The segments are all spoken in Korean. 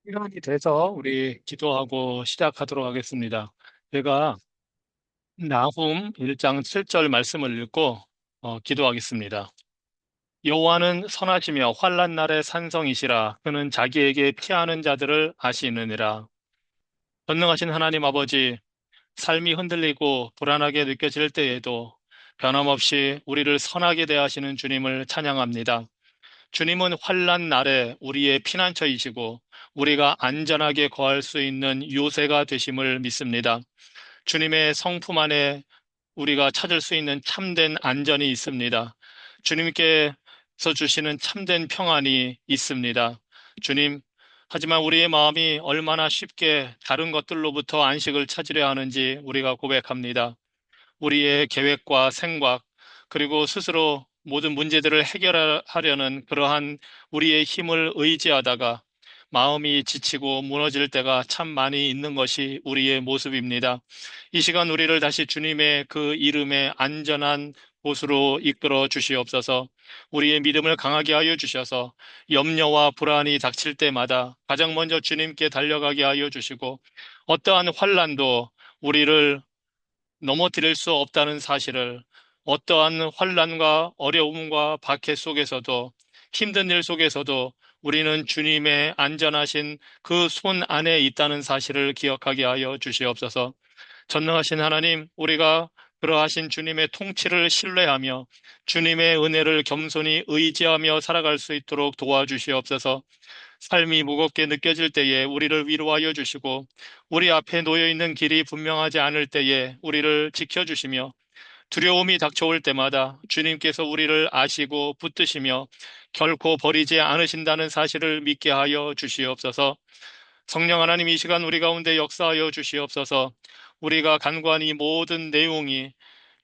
시간이 돼서 우리 기도하고 시작하도록 하겠습니다. 제가 나훔 1장 7절 말씀을 읽고 기도하겠습니다. 여호와는 선하시며 환난 날의 산성이시라. 그는 자기에게 피하는 자들을 아시느니라. 전능하신 하나님 아버지, 삶이 흔들리고 불안하게 느껴질 때에도 변함없이 우리를 선하게 대하시는 주님을 찬양합니다. 주님은 환난 날에 우리의 피난처이시고 우리가 안전하게 거할 수 있는 요새가 되심을 믿습니다. 주님의 성품 안에 우리가 찾을 수 있는 참된 안전이 있습니다. 주님께서 주시는 참된 평안이 있습니다. 주님, 하지만 우리의 마음이 얼마나 쉽게 다른 것들로부터 안식을 찾으려 하는지 우리가 고백합니다. 우리의 계획과 생각, 그리고 스스로 모든 문제들을 해결하려는 그러한 우리의 힘을 의지하다가 마음이 지치고 무너질 때가 참 많이 있는 것이 우리의 모습입니다. 이 시간 우리를 다시 주님의 그 이름의 안전한 곳으로 이끌어 주시옵소서. 우리의 믿음을 강하게 하여 주셔서 염려와 불안이 닥칠 때마다 가장 먼저 주님께 달려가게 하여 주시고 어떠한 환란도 우리를 넘어뜨릴 수 없다는 사실을 어떠한 환란과 어려움과 박해 속에서도 힘든 일 속에서도 우리는 주님의 안전하신 그 손 안에 있다는 사실을 기억하게 하여 주시옵소서. 전능하신 하나님, 우리가 그러하신 주님의 통치를 신뢰하며 주님의 은혜를 겸손히 의지하며 살아갈 수 있도록 도와주시옵소서. 삶이 무겁게 느껴질 때에 우리를 위로하여 주시고 우리 앞에 놓여 있는 길이 분명하지 않을 때에 우리를 지켜주시며 두려움이 닥쳐올 때마다 주님께서 우리를 아시고 붙드시며 결코 버리지 않으신다는 사실을 믿게 하여 주시옵소서. 성령 하나님 이 시간 우리 가운데 역사하여 주시옵소서. 우리가 간구한 이 모든 내용이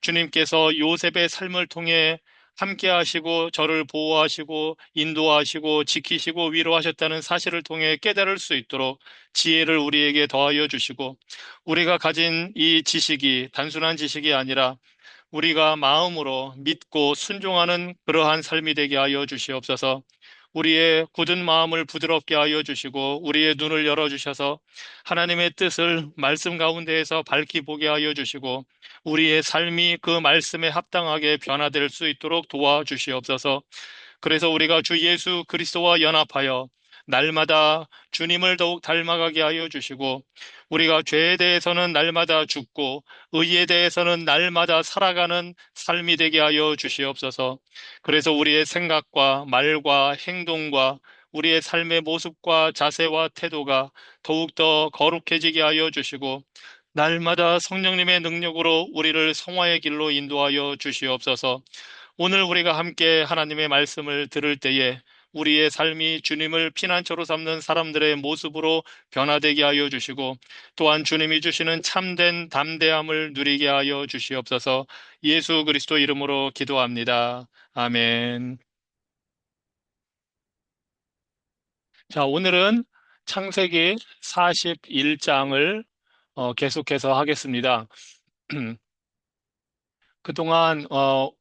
주님께서 요셉의 삶을 통해 함께 하시고 저를 보호하시고 인도하시고 지키시고 위로하셨다는 사실을 통해 깨달을 수 있도록 지혜를 우리에게 더하여 주시고 우리가 가진 이 지식이 단순한 지식이 아니라 우리가 마음으로 믿고 순종하는 그러한 삶이 되게 하여 주시옵소서. 우리의 굳은 마음을 부드럽게 하여 주시고 우리의 눈을 열어 주셔서 하나님의 뜻을 말씀 가운데에서 밝히 보게 하여 주시고 우리의 삶이 그 말씀에 합당하게 변화될 수 있도록 도와주시옵소서. 그래서 우리가 주 예수 그리스도와 연합하여 날마다 주님을 더욱 닮아가게 하여 주시고 우리가 죄에 대해서는 날마다 죽고 의에 대해서는 날마다 살아가는 삶이 되게 하여 주시옵소서. 그래서 우리의 생각과 말과 행동과 우리의 삶의 모습과 자세와 태도가 더욱더 거룩해지게 하여 주시고 날마다 성령님의 능력으로 우리를 성화의 길로 인도하여 주시옵소서. 오늘 우리가 함께 하나님의 말씀을 들을 때에 우리의 삶이 주님을 피난처로 삼는 사람들의 모습으로 변화되게 하여 주시고 또한 주님이 주시는 참된 담대함을 누리게 하여 주시옵소서. 예수 그리스도 이름으로 기도합니다. 아멘. 자, 오늘은 창세기 41장을 계속해서 하겠습니다. 그동안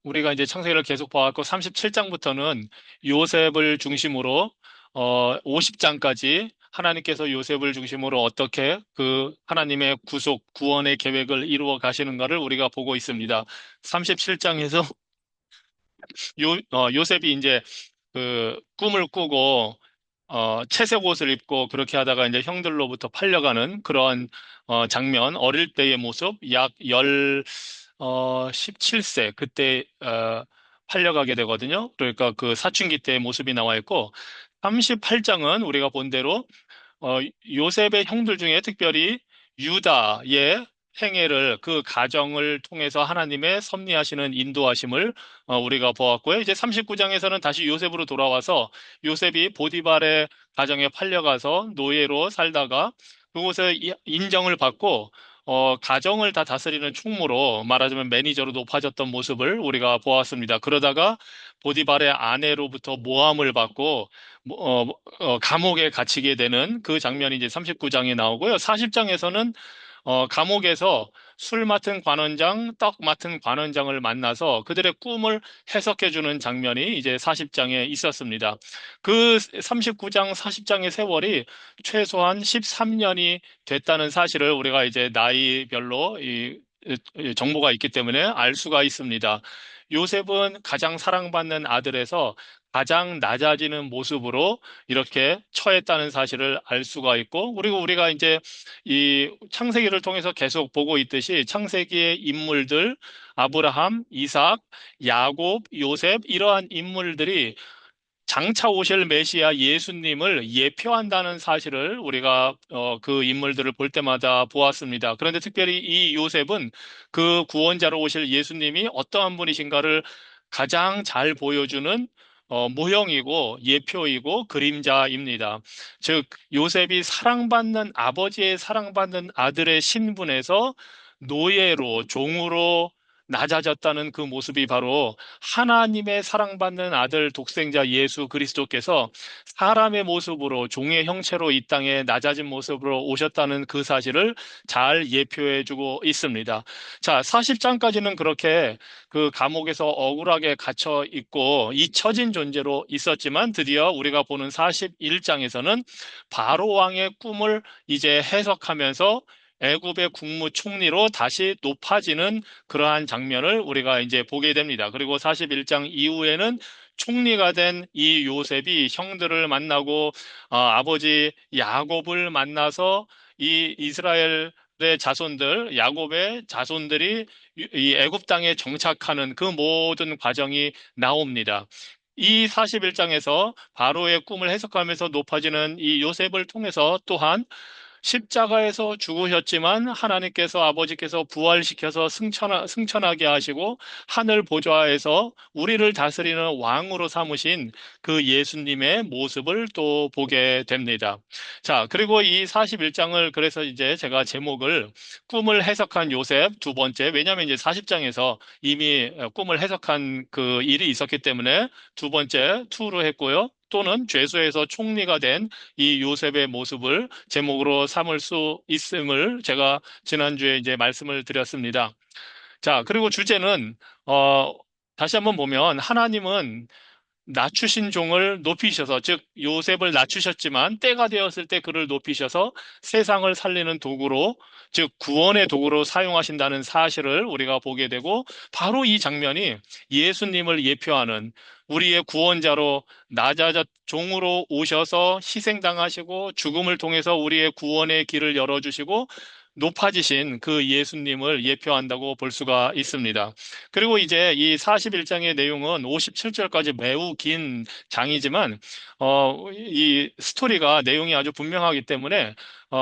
우리가 이제 창세기를 계속 봐왔고 37장부터는 요셉을 중심으로 50장까지 하나님께서 요셉을 중심으로 어떻게 그 하나님의 구속, 구원의 계획을 이루어 가시는가를 우리가 보고 있습니다. 37장에서 요셉이 이제 그 꿈을 꾸고 채색 옷을 입고 그렇게 하다가 이제 형들로부터 팔려가는 그러한 장면, 어릴 때의 모습, 약 17세 그때 팔려가게 되거든요. 그러니까 그 사춘기 때의 모습이 나와 있고 38장은 우리가 본 대로 요셉의 형들 중에 특별히 유다의 행해를 그 가정을 통해서 하나님의 섭리하시는 인도하심을 우리가 보았고요. 이제 39장에서는 다시 요셉으로 돌아와서 요셉이 보디발의 가정에 팔려가서 노예로 살다가 그곳에 인정을 받고 가정을 다 다스리는 총무로 말하자면 매니저로 높아졌던 모습을 우리가 보았습니다. 그러다가 보디발의 아내로부터 모함을 받고 감옥에 갇히게 되는 그 장면이 이제 39장에 나오고요. 40장에서는 감옥에서 술 맡은 관원장, 떡 맡은 관원장을 만나서 그들의 꿈을 해석해주는 장면이 이제 40장에 있었습니다. 그 39장, 40장의 세월이 최소한 13년이 됐다는 사실을 우리가 이제 나이별로 이 정보가 있기 때문에 알 수가 있습니다. 요셉은 가장 사랑받는 아들에서 가장 낮아지는 모습으로 이렇게 처했다는 사실을 알 수가 있고, 그리고 우리가 이제 이 창세기를 통해서 계속 보고 있듯이 창세기의 인물들, 아브라함, 이삭, 야곱, 요셉, 이러한 인물들이 장차 오실 메시아 예수님을 예표한다는 사실을 우리가 그 인물들을 볼 때마다 보았습니다. 그런데 특별히 이 요셉은 그 구원자로 오실 예수님이 어떠한 분이신가를 가장 잘 보여주는 모형이고 예표이고 그림자입니다. 즉 요셉이 사랑받는 아버지의 사랑받는 아들의 신분에서 노예로 종으로 낮아졌다는 그 모습이 바로 하나님의 사랑받는 아들 독생자 예수 그리스도께서 사람의 모습으로 종의 형체로 이 땅에 낮아진 모습으로 오셨다는 그 사실을 잘 예표해주고 있습니다. 자, 40장까지는 그렇게 그 감옥에서 억울하게 갇혀 있고 잊혀진 존재로 있었지만 드디어 우리가 보는 41장에서는 바로 왕의 꿈을 이제 해석하면서 애굽의 국무총리로 다시 높아지는 그러한 장면을 우리가 이제 보게 됩니다. 그리고 41장 이후에는 총리가 된 이 요셉이 형들을 만나고 아버지 야곱을 만나서 이 이스라엘의 자손들, 야곱의 자손들이 이 애굽 땅에 정착하는 그 모든 과정이 나옵니다. 이 41장에서 바로의 꿈을 해석하면서 높아지는 이 요셉을 통해서 또한 십자가에서 죽으셨지만 하나님께서 아버지께서 부활시켜서 승천하게 하시고 하늘 보좌에서 우리를 다스리는 왕으로 삼으신 그 예수님의 모습을 또 보게 됩니다. 자, 그리고 이 41장을 그래서 이제 제가 제목을 꿈을 해석한 요셉 두 번째, 왜냐하면 이제 40장에서 이미 꿈을 해석한 그 일이 있었기 때문에 두 번째 투로 했고요. 또는 죄수에서 총리가 된 이 요셉의 모습을 제목으로 삼을 수 있음을 제가 지난주에 이제 말씀을 드렸습니다. 자, 그리고 주제는, 다시 한번 보면 하나님은 낮추신 종을 높이셔서, 즉, 요셉을 낮추셨지만 때가 되었을 때 그를 높이셔서 세상을 살리는 도구로, 즉, 구원의 도구로 사용하신다는 사실을 우리가 보게 되고, 바로 이 장면이 예수님을 예표하는 우리의 구원자로 낮아졌 종으로 오셔서 희생당하시고 죽음을 통해서 우리의 구원의 길을 열어주시고 높아지신 그 예수님을 예표한다고 볼 수가 있습니다. 그리고 이제 이 41장의 내용은 57절까지 매우 긴 장이지만, 이 스토리가 내용이 아주 분명하기 때문에,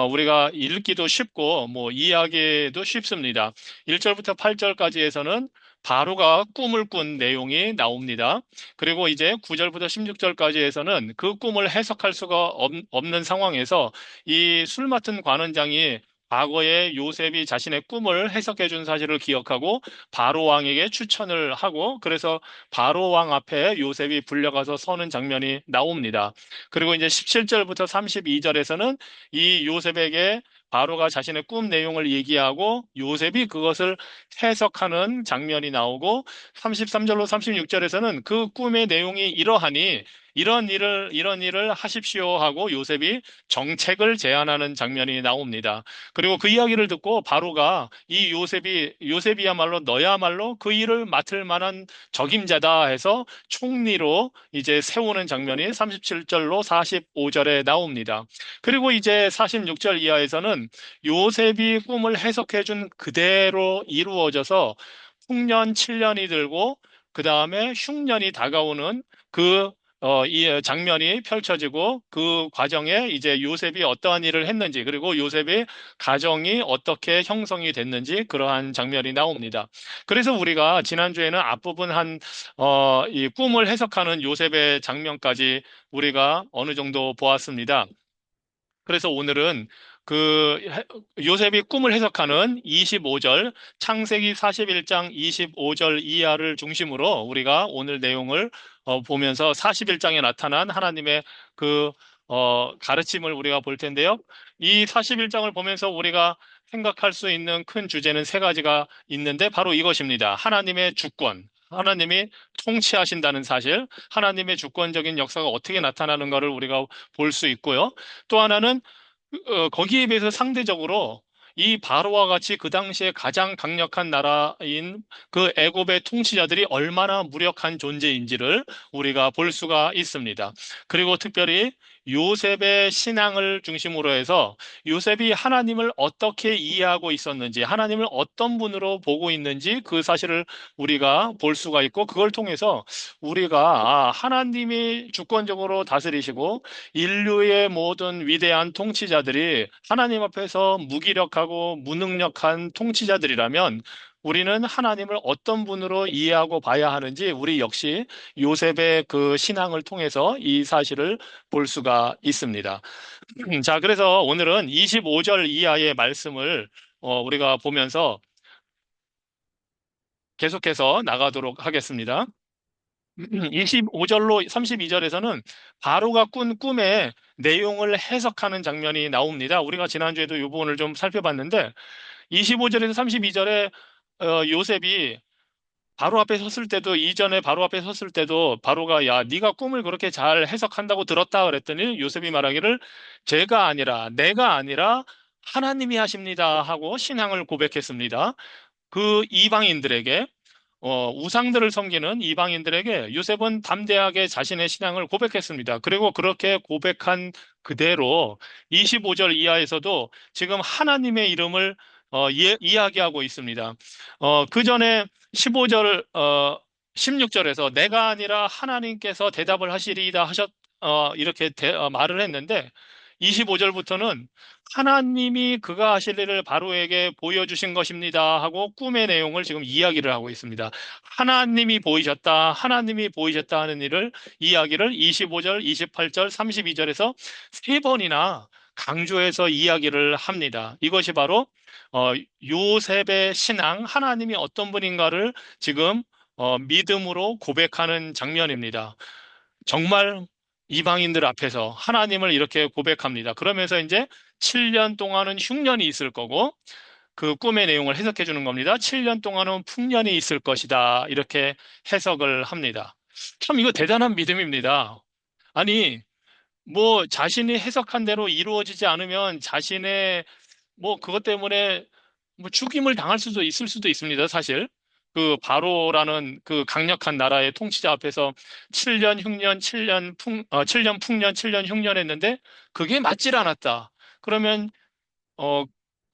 우리가 읽기도 쉽고, 뭐, 이해하기도 쉽습니다. 1절부터 8절까지에서는 바로가 꿈을 꾼 내용이 나옵니다. 그리고 이제 9절부터 16절까지에서는 그 꿈을 해석할 수가 없는 상황에서 이 술 맡은 관원장이 과거에 요셉이 자신의 꿈을 해석해 준 사실을 기억하고 바로 왕에게 추천을 하고 그래서 바로 왕 앞에 요셉이 불려가서 서는 장면이 나옵니다. 그리고 이제 17절부터 32절에서는 이 요셉에게 바로가 자신의 꿈 내용을 얘기하고 요셉이 그것을 해석하는 장면이 나오고 33절로 36절에서는 그 꿈의 내용이 이러하니 이런 일을 하십시오 하고 요셉이 정책을 제안하는 장면이 나옵니다. 그리고 그 이야기를 듣고 바로가 이 요셉이야말로 너야말로 그 일을 맡을 만한 적임자다 해서 총리로 이제 세우는 장면이 37절로 45절에 나옵니다. 그리고 이제 46절 이하에서는 요셉이 꿈을 해석해 준 그대로 이루어져서 흉년 7년이 들고 그 다음에 흉년이 다가오는 그 이 장면이 펼쳐지고 그 과정에 이제 요셉이 어떠한 일을 했는지 그리고 요셉의 가정이 어떻게 형성이 됐는지 그러한 장면이 나옵니다. 그래서 우리가 지난주에는 앞부분 이 꿈을 해석하는 요셉의 장면까지 우리가 어느 정도 보았습니다. 그래서 오늘은 그 요셉이 꿈을 해석하는 25절, 창세기 41장 25절 이하를 중심으로 우리가 오늘 내용을 보면서 41장에 나타난 하나님의 그 가르침을 우리가 볼 텐데요. 이 41장을 보면서 우리가 생각할 수 있는 큰 주제는 세 가지가 있는데 바로 이것입니다. 하나님의 주권, 하나님이 통치하신다는 사실, 하나님의 주권적인 역사가 어떻게 나타나는가를 우리가 볼 수 있고요. 또 하나는 거기에 비해서 상대적으로 이 바로와 같이 그 당시에 가장 강력한 나라인 그 애굽의 통치자들이 얼마나 무력한 존재인지를 우리가 볼 수가 있습니다. 그리고 특별히 요셉의 신앙을 중심으로 해서 요셉이 하나님을 어떻게 이해하고 있었는지, 하나님을 어떤 분으로 보고 있는지 그 사실을 우리가 볼 수가 있고, 그걸 통해서 우리가 하나님이 주권적으로 다스리시고 인류의 모든 위대한 통치자들이 하나님 앞에서 무기력하고 무능력한 통치자들이라면 우리는 하나님을 어떤 분으로 이해하고 봐야 하는지 우리 역시 요셉의 그 신앙을 통해서 이 사실을 볼 수가 있습니다. 자, 그래서 오늘은 25절 이하의 말씀을 우리가 보면서 계속해서 나가도록 하겠습니다. 25절로 32절에서는 바로가 꾼 꿈의 내용을 해석하는 장면이 나옵니다. 우리가 지난주에도 이 부분을 좀 살펴봤는데 25절에서 32절에 요셉이 바로 앞에 섰을 때도 이전에 바로 앞에 섰을 때도 바로가 야 네가 꿈을 그렇게 잘 해석한다고 들었다 그랬더니 요셉이 말하기를 제가 아니라 내가 아니라 하나님이 하십니다 하고 신앙을 고백했습니다. 그 이방인들에게 우상들을 섬기는 이방인들에게 요셉은 담대하게 자신의 신앙을 고백했습니다. 그리고 그렇게 고백한 그대로 25절 이하에서도 지금 하나님의 이름을 이야기하고 있습니다. 그 전에 15절, 16절에서 내가 아니라 하나님께서 대답을 하시리이다 이렇게 말을 했는데 25절부터는 하나님이 그가 하실 일을 바로에게 보여주신 것입니다 하고 꿈의 내용을 지금 이야기를 하고 있습니다. 하나님이 보이셨다 하는 일을 이야기를 25절, 28절, 32절에서 세 번이나 강조해서 이야기를 합니다. 이것이 바로 어, 요셉의 신앙, 하나님이 어떤 분인가를 지금 믿음으로 고백하는 장면입니다. 정말 이방인들 앞에서 하나님을 이렇게 고백합니다. 그러면서 이제 7년 동안은 흉년이 있을 거고 그 꿈의 내용을 해석해 주는 겁니다. 7년 동안은 풍년이 있을 것이다. 이렇게 해석을 합니다. 참 이거 대단한 믿음입니다. 아니, 뭐 자신이 해석한 대로 이루어지지 않으면 자신의 뭐 그것 때문에 뭐 죽임을 당할 수도 있을 수도 있습니다, 사실. 그 바로라는 그 강력한 나라의 통치자 앞에서 7년 흉년, 7년 풍년, 7년 흉년 했는데 그게 맞질 않았다. 그러면 어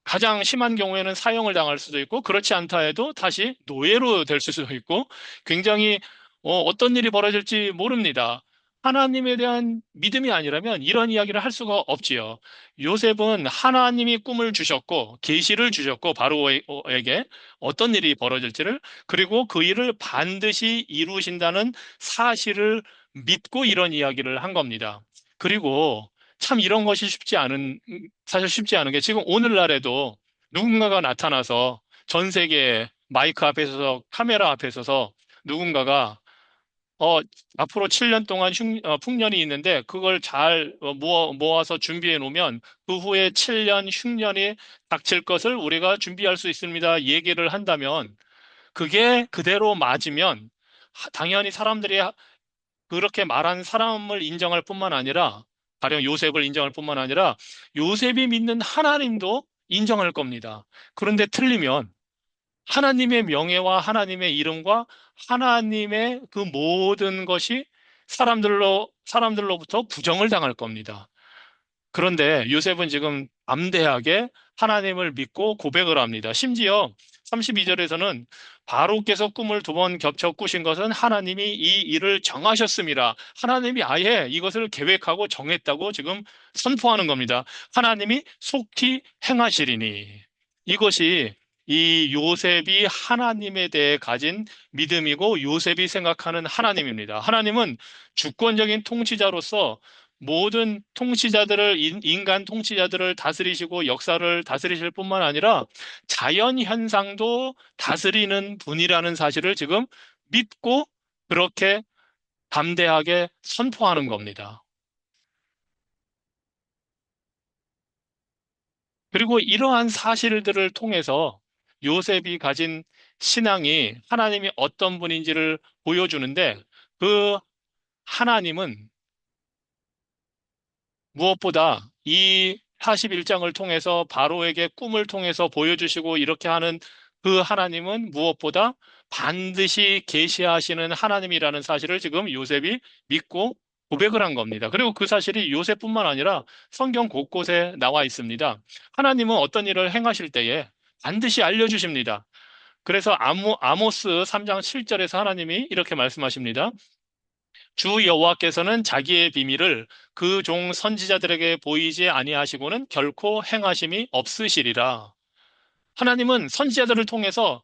가장 심한 경우에는 사형을 당할 수도 있고 그렇지 않다 해도 다시 노예로 될 수도 있고 굉장히 어떤 일이 벌어질지 모릅니다. 하나님에 대한 믿음이 아니라면 이런 이야기를 할 수가 없지요. 요셉은 하나님이 꿈을 주셨고 계시를 주셨고 바로에게 어떤 일이 벌어질지를 그리고 그 일을 반드시 이루신다는 사실을 믿고 이런 이야기를 한 겁니다. 그리고 참 이런 것이 사실 쉽지 않은 게 지금 오늘날에도 누군가가 나타나서 전 세계 마이크 앞에 서서 카메라 앞에 서서 누군가가 어, 앞으로 7년 동안 풍년이 있는데 그걸 잘 모아서 준비해 놓으면 그 후에 7년 흉년이 닥칠 것을 우리가 준비할 수 있습니다. 얘기를 한다면 그게 그대로 맞으면 당연히 사람들이 그렇게 말한 사람을 인정할 뿐만 아니라, 가령 요셉을 인정할 뿐만 아니라, 요셉이 믿는 하나님도 인정할 겁니다. 그런데 틀리면 하나님의 명예와 하나님의 이름과 하나님의 그 모든 것이 사람들로부터 부정을 당할 겁니다. 그런데 요셉은 지금 담대하게 하나님을 믿고 고백을 합니다. 심지어 32절에서는 바로께서 꿈을 두 번 겹쳐 꾸신 것은 하나님이 이 일을 정하셨습니다. 하나님이 아예 이것을 계획하고 정했다고 지금 선포하는 겁니다. 하나님이 속히 행하시리니. 이것이 이 요셉이 하나님에 대해 가진 믿음이고 요셉이 생각하는 하나님입니다. 하나님은 주권적인 통치자로서 모든 인간 통치자들을 다스리시고 역사를 다스리실 뿐만 아니라 자연 현상도 다스리는 분이라는 사실을 지금 믿고 그렇게 담대하게 선포하는 겁니다. 그리고 이러한 사실들을 통해서 요셉이 가진 신앙이 하나님이 어떤 분인지를 보여주는데, 그 하나님은 무엇보다 이 41장을 통해서 바로에게 꿈을 통해서 보여주시고 이렇게 하는 그 하나님은 무엇보다 반드시 계시하시는 하나님이라는 사실을 지금 요셉이 믿고 고백을 한 겁니다. 그리고 그 사실이 요셉뿐만 아니라 성경 곳곳에 나와 있습니다. 하나님은 어떤 일을 행하실 때에 반드시 알려주십니다. 그래서 아모스 3장 7절에서 하나님이 이렇게 말씀하십니다. 주 여호와께서는 자기의 비밀을 그 종 선지자들에게 보이지 아니하시고는 결코 행하심이 없으시리라. 하나님은 선지자들을 통해서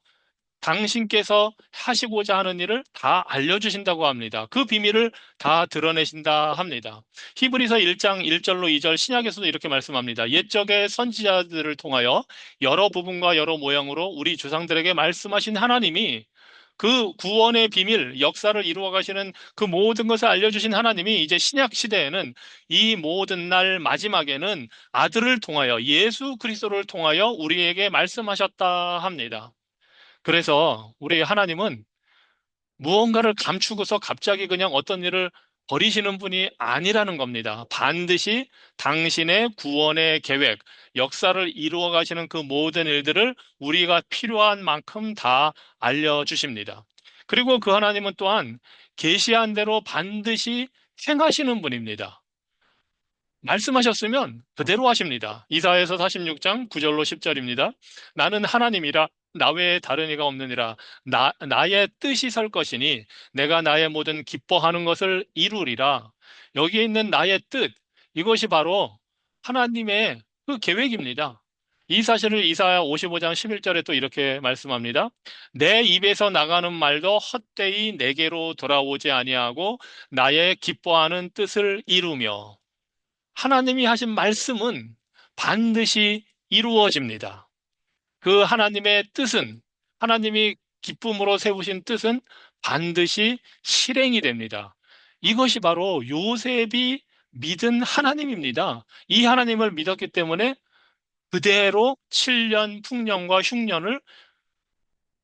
당신께서 하시고자 하는 일을 다 알려주신다고 합니다. 그 비밀을 다 드러내신다 합니다. 히브리서 1장 1절로 2절 신약에서도 이렇게 말씀합니다. 옛적의 선지자들을 통하여 여러 부분과 여러 모양으로 우리 조상들에게 말씀하신 하나님이 그 구원의 비밀, 역사를 이루어 가시는 그 모든 것을 알려주신 하나님이 이제 신약 시대에는 이 모든 날 마지막에는 아들을 통하여 예수 그리스도를 통하여 우리에게 말씀하셨다 합니다. 그래서 우리 하나님은 무언가를 감추고서 갑자기 그냥 어떤 일을 버리시는 분이 아니라는 겁니다. 반드시 당신의 구원의 계획, 역사를 이루어 가시는 그 모든 일들을 우리가 필요한 만큼 다 알려주십니다. 그리고 그 하나님은 또한 계시한 대로 반드시 행하시는 분입니다. 말씀하셨으면 그대로 하십니다. 이사야서 46장 9절로 10절입니다. 나는 하나님이라 나 외에 다른 이가 없느니라. 나의 뜻이 설 것이니 내가 나의 모든 기뻐하는 것을 이루리라. 여기에 있는 나의 뜻, 이것이 바로 하나님의 그 계획입니다. 이 사실을 이사야 55장 11절에 또 이렇게 말씀합니다. 내 입에서 나가는 말도 헛되이 내게로 돌아오지 아니하고 나의 기뻐하는 뜻을 이루며 하나님이 하신 말씀은 반드시 이루어집니다. 그 하나님의 뜻은, 하나님이 기쁨으로 세우신 뜻은 반드시 실행이 됩니다. 이것이 바로 요셉이 믿은 하나님입니다. 이 하나님을 믿었기 때문에 그대로 7년 풍년과 흉년을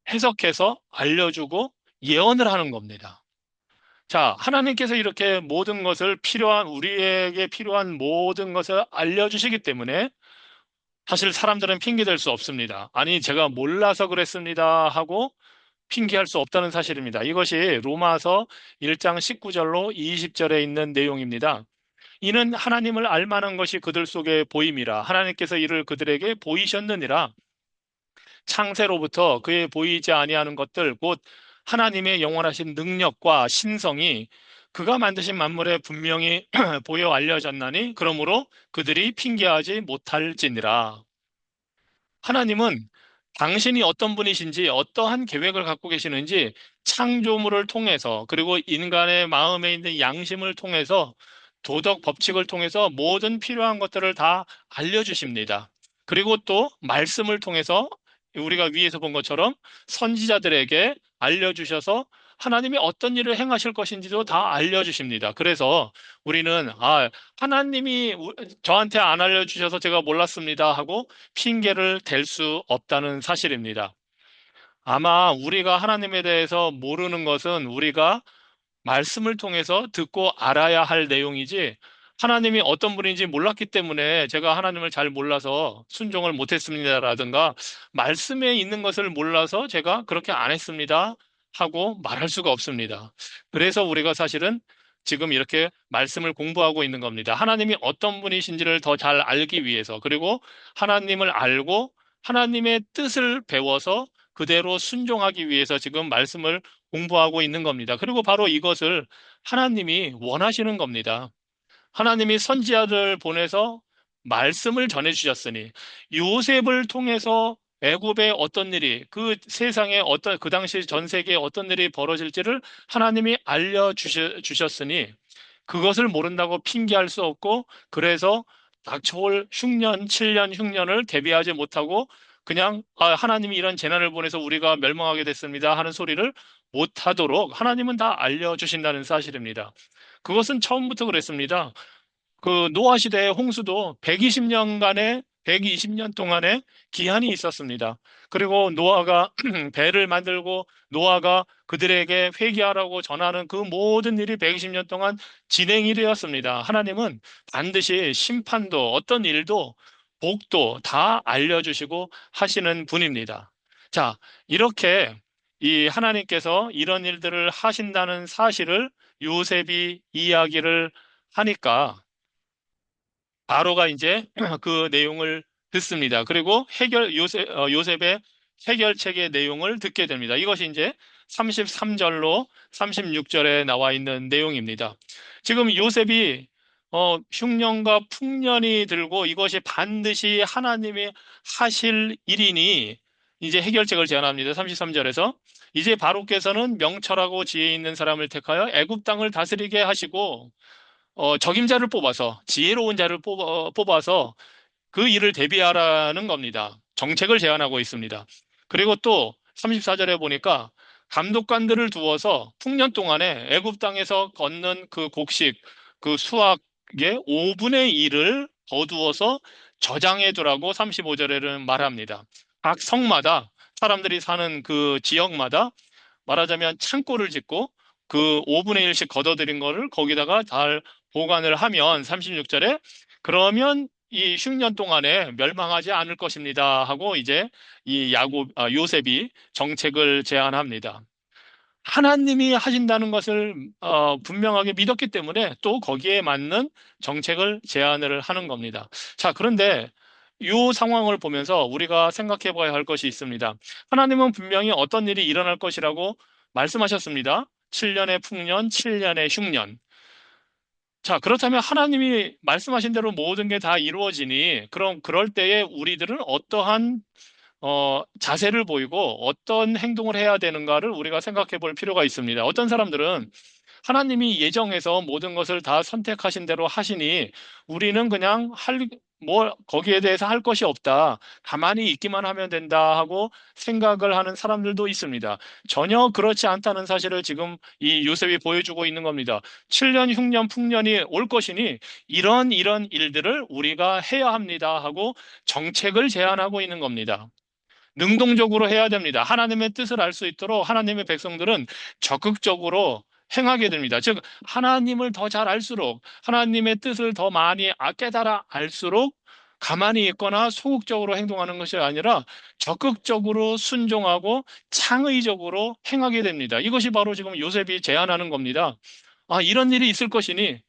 해석해서 알려주고 예언을 하는 겁니다. 자, 하나님께서 이렇게 모든 것을 우리에게 필요한 모든 것을 알려주시기 때문에 사실 사람들은 핑계댈 수 없습니다. 아니, 제가 몰라서 그랬습니다 하고 핑계할 수 없다는 사실입니다. 이것이 로마서 1장 19절로 20절에 있는 내용입니다. 이는 하나님을 알만한 것이 그들 속에 보임이라. 하나님께서 이를 그들에게 보이셨느니라. 창세로부터 그의 보이지 아니하는 것들 곧 하나님의 영원하신 능력과 신성이 그가 만드신 만물에 분명히 보여 알려졌나니 그러므로 그들이 핑계하지 못할지니라. 하나님은 당신이 어떤 분이신지 어떠한 계획을 갖고 계시는지 창조물을 통해서 그리고 인간의 마음에 있는 양심을 통해서 도덕 법칙을 통해서 모든 필요한 것들을 다 알려주십니다. 그리고 또 말씀을 통해서 우리가 위에서 본 것처럼 선지자들에게 알려주셔서 하나님이 어떤 일을 행하실 것인지도 다 알려주십니다. 그래서 우리는 하나님이 저한테 안 알려주셔서 제가 몰랐습니다 하고 핑계를 댈 수 없다는 사실입니다. 아마 우리가 하나님에 대해서 모르는 것은 우리가 말씀을 통해서 듣고 알아야 할 내용이지 하나님이 어떤 분인지 몰랐기 때문에 제가 하나님을 잘 몰라서 순종을 못했습니다라든가 말씀에 있는 것을 몰라서 제가 그렇게 안 했습니다 하고 말할 수가 없습니다. 그래서 우리가 사실은 지금 이렇게 말씀을 공부하고 있는 겁니다. 하나님이 어떤 분이신지를 더 잘 알기 위해서 그리고 하나님을 알고 하나님의 뜻을 배워서 그대로 순종하기 위해서 지금 말씀을 공부하고 있는 겁니다. 그리고 바로 이것을 하나님이 원하시는 겁니다. 하나님이 선지자들 보내서 말씀을 전해 주셨으니 요셉을 통해서 애굽에 어떤 일이 그 세상에 어떤 그 당시 전 세계에 어떤 일이 벌어질지를 하나님이 알려 주셨으니 그것을 모른다고 핑계할 수 없고 그래서 닥쳐올 흉년 7년 흉년을 대비하지 못하고 그냥 하나님이 이런 재난을 보내서 우리가 멸망하게 됐습니다 하는 소리를 못하도록 하나님은 다 알려주신다는 사실입니다. 그것은 처음부터 그랬습니다. 그 노아 시대의 홍수도 120년간의 120년 동안의 기한이 있었습니다. 그리고 노아가 배를 만들고 노아가 그들에게 회개하라고 전하는 그 모든 일이 120년 동안 진행이 되었습니다. 하나님은 반드시 심판도 어떤 일도 복도 다 알려주시고 하시는 분입니다. 자, 이렇게 이 하나님께서 이런 일들을 하신다는 사실을 요셉이 이야기를 하니까 바로가 이제 그 내용을 듣습니다. 그리고 요셉의 해결책의 내용을 듣게 됩니다. 이것이 이제 33절로 36절에 나와 있는 내용입니다. 지금 요셉이 흉년과 풍년이 들고 이것이 반드시 하나님이 하실 일이니 이제 해결책을 제안합니다. 33절에서 이제 바로께서는 명철하고 지혜 있는 사람을 택하여 애굽 땅을 다스리게 하시고 적임자를 뽑아서 지혜로운 자를 뽑아서 그 일을 대비하라는 겁니다. 정책을 제안하고 있습니다. 그리고 또 34절에 보니까 감독관들을 두어서 풍년 동안에 애굽 땅에서 걷는 그 곡식, 그 수확의 5분의 1을 거두어서 저장해 두라고 35절에는 말합니다. 각 성마다 사람들이 사는 그 지역마다 말하자면 창고를 짓고 그 5분의 1씩 걷어들인 거를 거기다가 잘 보관을 하면 36절에 그러면 이 흉년 동안에 멸망하지 않을 것입니다 하고 이제 요셉이 정책을 제안합니다. 하나님이 하신다는 것을 분명하게 믿었기 때문에 또 거기에 맞는 정책을 제안을 하는 겁니다. 자, 그런데 이 상황을 보면서 우리가 생각해 봐야 할 것이 있습니다. 하나님은 분명히 어떤 일이 일어날 것이라고 말씀하셨습니다. 7년의 풍년, 7년의 흉년. 자, 그렇다면 하나님이 말씀하신 대로 모든 게 다 이루어지니, 그럼 그럴 때에 우리들은 어떠한 자세를 보이고 어떤 행동을 해야 되는가를 우리가 생각해 볼 필요가 있습니다. 어떤 사람들은 하나님이 예정해서 모든 것을 다 선택하신 대로 하시니 우리는 그냥 거기에 대해서 할 것이 없다. 가만히 있기만 하면 된다 하고 생각을 하는 사람들도 있습니다. 전혀 그렇지 않다는 사실을 지금 이 요셉이 보여주고 있는 겁니다. 7년, 흉년, 풍년이 올 것이니 이런 일들을 우리가 해야 합니다 하고 정책을 제안하고 있는 겁니다. 능동적으로 해야 됩니다. 하나님의 뜻을 알 수 있도록 하나님의 백성들은 적극적으로 행하게 됩니다. 즉, 하나님을 더 잘 알수록, 하나님의 뜻을 더 많이 깨달아 알수록 가만히 있거나 소극적으로 행동하는 것이 아니라 적극적으로 순종하고 창의적으로 행하게 됩니다. 이것이 바로 지금 요셉이 제안하는 겁니다. 아, 이런 일이 있을 것이니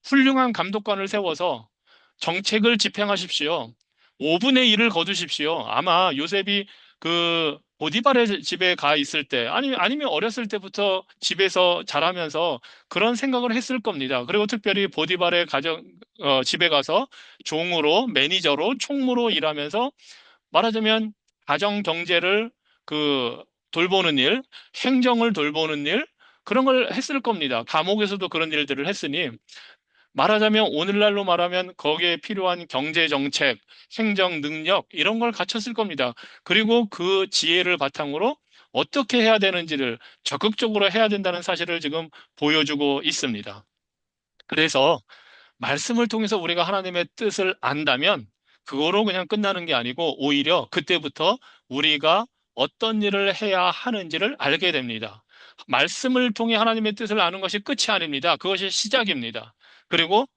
훌륭한 감독관을 세워서 정책을 집행하십시오. 5분의 1을 거두십시오. 아마 요셉이 그 보디발의 집에 가 있을 때, 아니면 어렸을 때부터 집에서 자라면서 그런 생각을 했을 겁니다. 그리고 특별히 보디발의 집에 가서 종으로, 매니저로, 총무로 일하면서 말하자면 가정 경제를 그 돌보는 일, 행정을 돌보는 일, 그런 걸 했을 겁니다. 감옥에서도 그런 일들을 했으니 말하자면 오늘날로 말하면 거기에 필요한 경제 정책, 행정 능력 이런 걸 갖췄을 겁니다. 그리고 그 지혜를 바탕으로 어떻게 해야 되는지를 적극적으로 해야 된다는 사실을 지금 보여주고 있습니다. 그래서 말씀을 통해서 우리가 하나님의 뜻을 안다면 그거로 그냥 끝나는 게 아니고 오히려 그때부터 우리가 어떤 일을 해야 하는지를 알게 됩니다. 말씀을 통해 하나님의 뜻을 아는 것이 끝이 아닙니다. 그것이 시작입니다. 그리고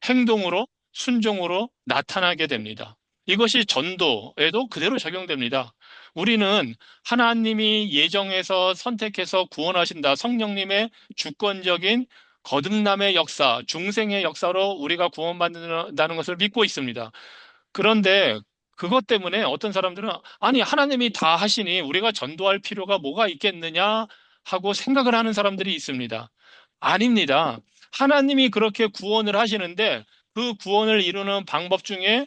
행동으로, 순종으로 나타나게 됩니다. 이것이 전도에도 그대로 적용됩니다. 우리는 하나님이 예정해서 선택해서 구원하신다. 성령님의 주권적인 거듭남의 역사, 중생의 역사로 우리가 구원받는다는 것을 믿고 있습니다. 그런데 그것 때문에 어떤 사람들은 아니, 하나님이 다 하시니 우리가 전도할 필요가 뭐가 있겠느냐 하고 생각을 하는 사람들이 있습니다. 아닙니다. 하나님이 그렇게 구원을 하시는데 그 구원을 이루는 방법 중에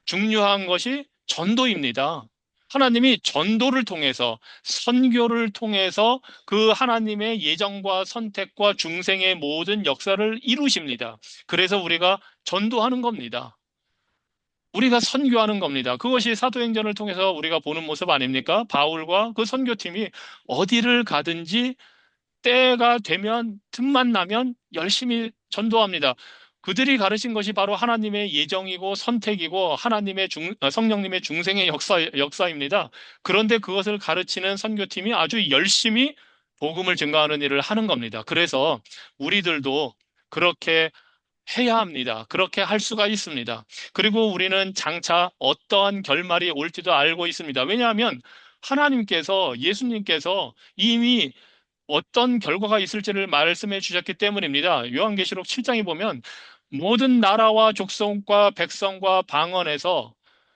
중요한 것이 전도입니다. 하나님이 전도를 통해서 선교를 통해서 그 하나님의 예정과 선택과 중생의 모든 역사를 이루십니다. 그래서 우리가 전도하는 겁니다. 우리가 선교하는 겁니다. 그것이 사도행전을 통해서 우리가 보는 모습 아닙니까? 바울과 그 선교팀이 어디를 가든지 때가 되면 틈만 나면 열심히 전도합니다. 그들이 가르친 것이 바로 하나님의 예정이고 선택이고 하나님의 성령님의 중생의 역사입니다. 그런데 그것을 가르치는 선교팀이 아주 열심히 복음을 증거하는 일을 하는 겁니다. 그래서 우리들도 그렇게 해야 합니다. 그렇게 할 수가 있습니다. 그리고 우리는 장차 어떠한 결말이 올지도 알고 있습니다. 왜냐하면 하나님께서, 예수님께서 이미 어떤 결과가 있을지를 말씀해 주셨기 때문입니다. 요한계시록 7장에 보면 모든 나라와 족속과 백성과 방언에서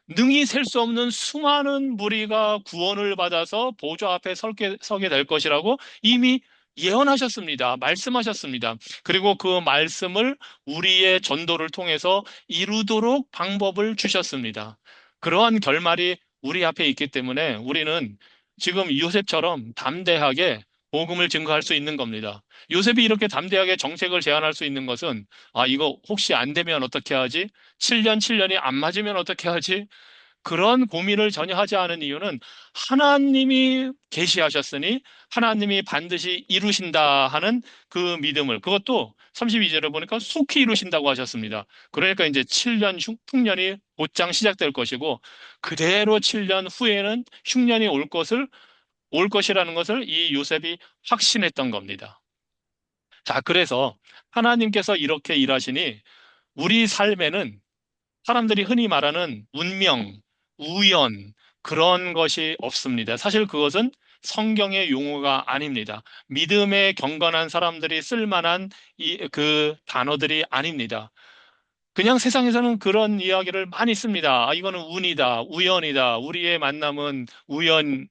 능히 셀 수 없는 수많은 무리가 구원을 받아서 보좌 앞에 서게 될 것이라고 이미 예언하셨습니다. 말씀하셨습니다. 그리고 그 말씀을 우리의 전도를 통해서 이루도록 방법을 주셨습니다. 그러한 결말이 우리 앞에 있기 때문에 우리는 지금 요셉처럼 담대하게 복음을 증거할 수 있는 겁니다. 요셉이 이렇게 담대하게 정책을 제안할 수 있는 것은 이거 혹시 안 되면 어떻게 하지? 7년, 7년이 안 맞으면 어떻게 하지? 그런 고민을 전혀 하지 않은 이유는 하나님이 계시하셨으니 하나님이 반드시 이루신다 하는 그 믿음을 그것도 32절에 보니까 속히 이루신다고 하셨습니다. 그러니까 이제 7년 흉년이 곧장 시작될 것이고 그대로 7년 후에는 흉년이 올 것이라는 것을 이 요셉이 확신했던 겁니다. 자, 그래서 하나님께서 이렇게 일하시니 우리 삶에는 사람들이 흔히 말하는 운명, 우연, 그런 것이 없습니다. 사실 그것은 성경의 용어가 아닙니다. 믿음에 경건한 사람들이 쓸만한 그 단어들이 아닙니다. 그냥 세상에서는 그런 이야기를 많이 씁니다. 이거는 운이다, 우연이다, 우리의 만남은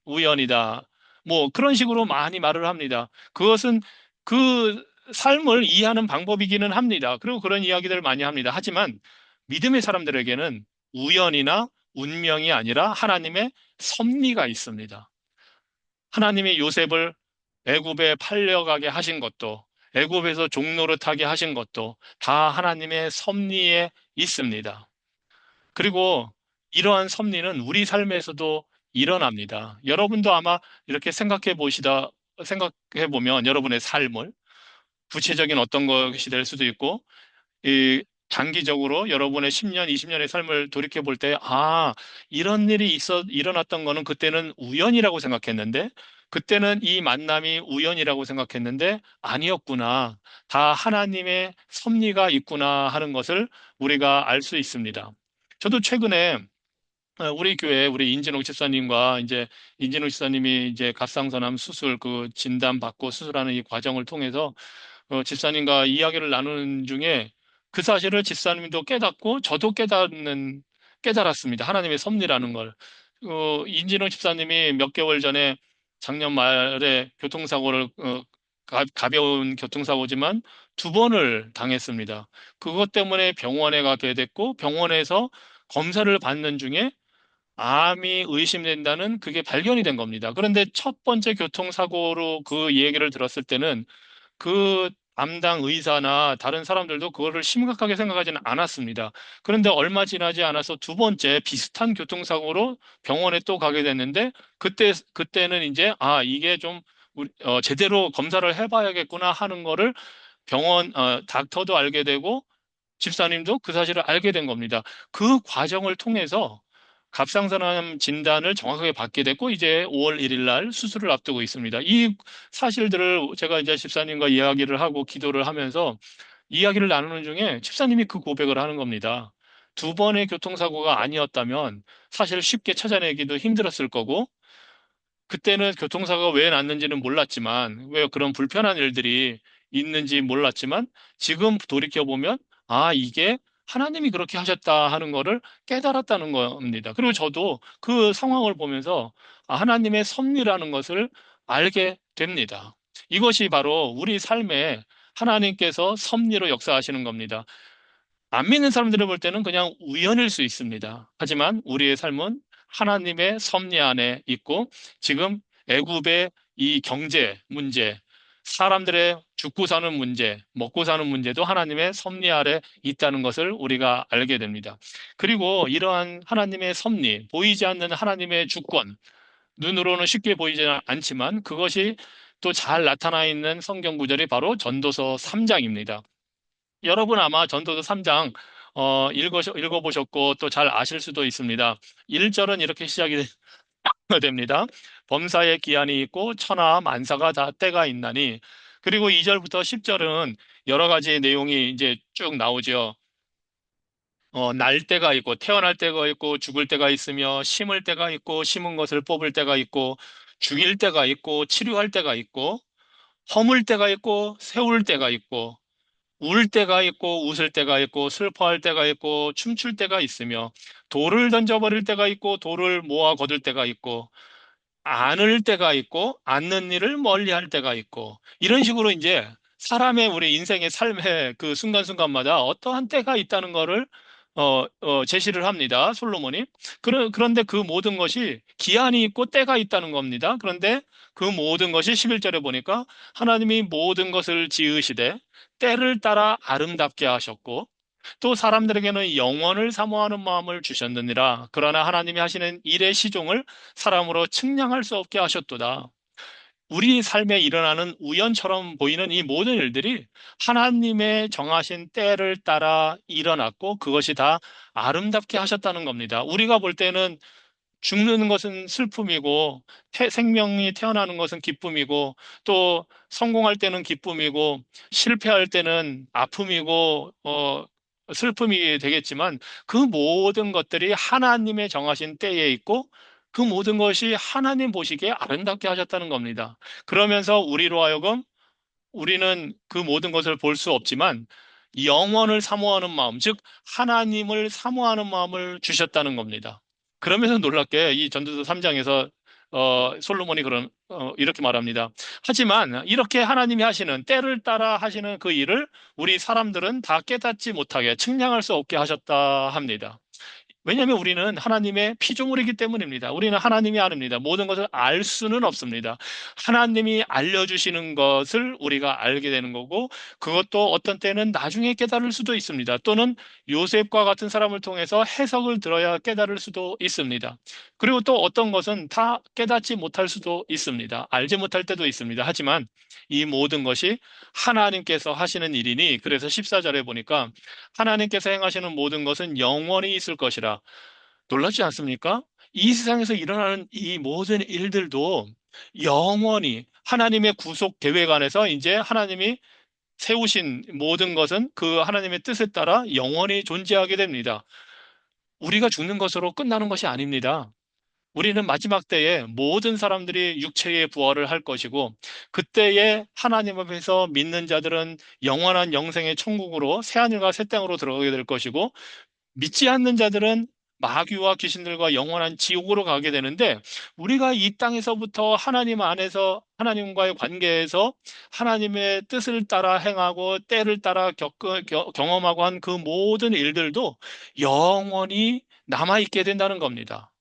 우연이다. 뭐 그런 식으로 많이 말을 합니다. 그것은 그 삶을 이해하는 방법이기는 합니다. 그리고 그런 이야기들을 많이 합니다. 하지만 믿음의 사람들에게는 우연이나 운명이 아니라 하나님의 섭리가 있습니다. 하나님이 요셉을 애굽에 팔려가게 하신 것도 애굽에서 종노릇하게 하신 것도 다 하나님의 섭리에 있습니다. 그리고 이러한 섭리는 우리 삶에서도 일어납니다. 여러분도 아마 이렇게 생각해 보면 여러분의 삶을 구체적인 어떤 것이 될 수도 있고 이 장기적으로 여러분의 10년, 20년의 삶을 돌이켜 볼 때, 이런 일이 일어났던 거는 그때는 우연이라고 생각했는데, 그때는 이 만남이 우연이라고 생각했는데, 아니었구나. 다 하나님의 섭리가 있구나 하는 것을 우리가 알 수 있습니다. 저도 최근에 우리 교회, 우리 인진옥 집사님과 이제 인진옥 집사님이 이제 갑상선암 수술 그 진단 받고 수술하는 이 과정을 통해서 집사님과 이야기를 나누는 중에 그 사실을 집사님도 깨닫고 저도 깨달았습니다. 하나님의 섭리라는 걸. 인진호 집사님이 몇 개월 전에 작년 말에 교통사고를, 가벼운 교통사고지만 두 번을 당했습니다. 그것 때문에 병원에 가게 됐고 병원에서 검사를 받는 중에 암이 의심된다는 그게 발견이 된 겁니다. 그런데 첫 번째 교통사고로 그 얘기를 들었을 때는 그 담당 의사나 다른 사람들도 그거를 심각하게 생각하지는 않았습니다. 그런데 얼마 지나지 않아서 두 번째 비슷한 교통사고로 병원에 또 가게 됐는데 그때는 이제 이게 좀 제대로 검사를 해봐야겠구나 하는 거를 닥터도 알게 되고 집사님도 그 사실을 알게 된 겁니다. 그 과정을 통해서 갑상선암 진단을 정확하게 받게 됐고 이제 5월 1일 날 수술을 앞두고 있습니다. 이 사실들을 제가 이제 집사님과 이야기를 하고 기도를 하면서 이야기를 나누는 중에 집사님이 그 고백을 하는 겁니다. 두 번의 교통사고가 아니었다면 사실 쉽게 찾아내기도 힘들었을 거고 그때는 교통사고가 왜 났는지는 몰랐지만, 왜 그런 불편한 일들이 있는지 몰랐지만, 지금 돌이켜보면, 이게 하나님이 그렇게 하셨다 하는 거를 깨달았다는 겁니다. 그리고 저도 그 상황을 보면서 하나님의 섭리라는 것을 알게 됩니다. 이것이 바로 우리 삶에 하나님께서 섭리로 역사하시는 겁니다. 안 믿는 사람들이 볼 때는 그냥 우연일 수 있습니다. 하지만 우리의 삶은 하나님의 섭리 안에 있고 지금 애굽의 이 경제 문제, 사람들의 죽고 사는 문제, 먹고 사는 문제도 하나님의 섭리 아래 있다는 것을 우리가 알게 됩니다. 그리고 이러한 하나님의 섭리, 보이지 않는 하나님의 주권, 눈으로는 쉽게 보이지 않지만 그것이 또 잘 나타나 있는 성경 구절이 바로 전도서 3장입니다. 여러분 아마 전도서 3장 읽어보셨고 또 잘 아실 수도 있습니다. 1절은 이렇게 시작이 됩니다. 범사에 기한이 있고 천하 만사가 다 때가 있나니. 그리고 2절부터 10절은 여러 가지 내용이 이제 쭉 나오죠. 날 때가 있고 태어날 때가 있고 죽을 때가 있으며 심을 때가 있고 심은 것을 뽑을 때가 있고 죽일 때가 있고 치료할 때가 있고 허물 때가 있고 세울 때가 있고 울 때가 있고 웃을 때가 있고 슬퍼할 때가 있고 춤출 때가 있으며 돌을 던져버릴 때가 있고 돌을 모아 거둘 때가 있고 안을 때가 있고 않는 일을 멀리할 때가 있고 이런 식으로 이제 사람의 우리 인생의 삶의 그 순간순간마다 어떠한 때가 있다는 거를 제시를 합니다. 솔로몬이. 그런데 그 모든 것이 기한이 있고 때가 있다는 겁니다. 그런데 그 모든 것이 11절에 보니까 하나님이 모든 것을 지으시되 때를 따라 아름답게 하셨고 또 사람들에게는 영원을 사모하는 마음을 주셨느니라. 그러나 하나님이 하시는 일의 시종을 사람으로 측량할 수 없게 하셨도다. 우리 삶에 일어나는 우연처럼 보이는 이 모든 일들이 하나님의 정하신 때를 따라 일어났고 그것이 다 아름답게 하셨다는 겁니다. 우리가 볼 때는 죽는 것은 슬픔이고 생명이 태어나는 것은 기쁨이고 또 성공할 때는 기쁨이고 실패할 때는 아픔이고 슬픔이 되겠지만 그 모든 것들이 하나님의 정하신 때에 있고 그 모든 것이 하나님 보시기에 아름답게 하셨다는 겁니다. 그러면서 우리로 하여금 우리는 그 모든 것을 볼 수 없지만 영원을 사모하는 마음, 즉 하나님을 사모하는 마음을 주셨다는 겁니다. 그러면서 놀랍게 이 전도서 3장에서 솔로몬이 이렇게 말합니다. 하지만 이렇게 하나님이 하시는 때를 따라 하시는 그 일을 우리 사람들은 다 깨닫지 못하게 측량할 수 없게 하셨다 합니다. 왜냐하면 우리는 하나님의 피조물이기 때문입니다. 우리는 하나님이 아닙니다. 모든 것을 알 수는 없습니다. 하나님이 알려주시는 것을 우리가 알게 되는 거고, 그것도 어떤 때는 나중에 깨달을 수도 있습니다. 또는 요셉과 같은 사람을 통해서 해석을 들어야 깨달을 수도 있습니다. 그리고 또 어떤 것은 다 깨닫지 못할 수도 있습니다. 알지 못할 때도 있습니다. 하지만 이 모든 것이 하나님께서 하시는 일이니, 그래서 14절에 보니까 하나님께서 행하시는 모든 것은 영원히 있을 것이라. 놀랍지 않습니까? 이 세상에서 일어나는 이 모든 일들도 영원히 하나님의 구속 계획 안에서 이제 하나님이 세우신 모든 것은 그 하나님의 뜻에 따라 영원히 존재하게 됩니다. 우리가 죽는 것으로 끝나는 것이 아닙니다. 우리는 마지막 때에 모든 사람들이 육체의 부활을 할 것이고, 그때에 하나님 앞에서 믿는 자들은 영원한 영생의 천국으로 새하늘과 새 땅으로 들어가게 될 것이고, 믿지 않는 자들은 마귀와 귀신들과 영원한 지옥으로 가게 되는데 우리가 이 땅에서부터 하나님 안에서 하나님과의 관계에서 하나님의 뜻을 따라 행하고 때를 따라 경험하고 한 그 모든 일들도 영원히 남아있게 된다는 겁니다.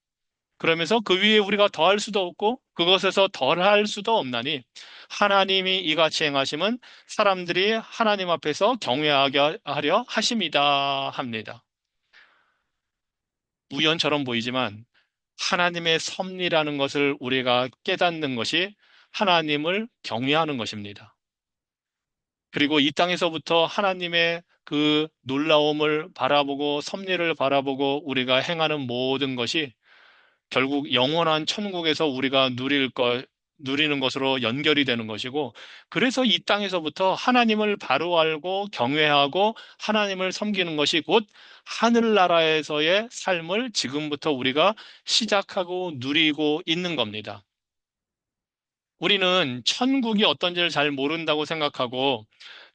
그러면서 그 위에 우리가 더할 수도 없고 그것에서 덜할 수도 없나니 하나님이 이같이 행하심은 사람들이 하나님 앞에서 경외하게 하려 하심이다 합니다. 우연처럼 보이지만 하나님의 섭리라는 것을 우리가 깨닫는 것이 하나님을 경외하는 것입니다. 그리고 이 땅에서부터 하나님의 그 놀라움을 바라보고 섭리를 바라보고 우리가 행하는 모든 것이 결국 영원한 천국에서 우리가 누리는 것으로 연결이 되는 것이고, 그래서 이 땅에서부터 하나님을 바로 알고 경외하고 하나님을 섬기는 것이 곧 하늘나라에서의 삶을 지금부터 우리가 시작하고 누리고 있는 겁니다. 우리는 천국이 어떤지를 잘 모른다고 생각하고,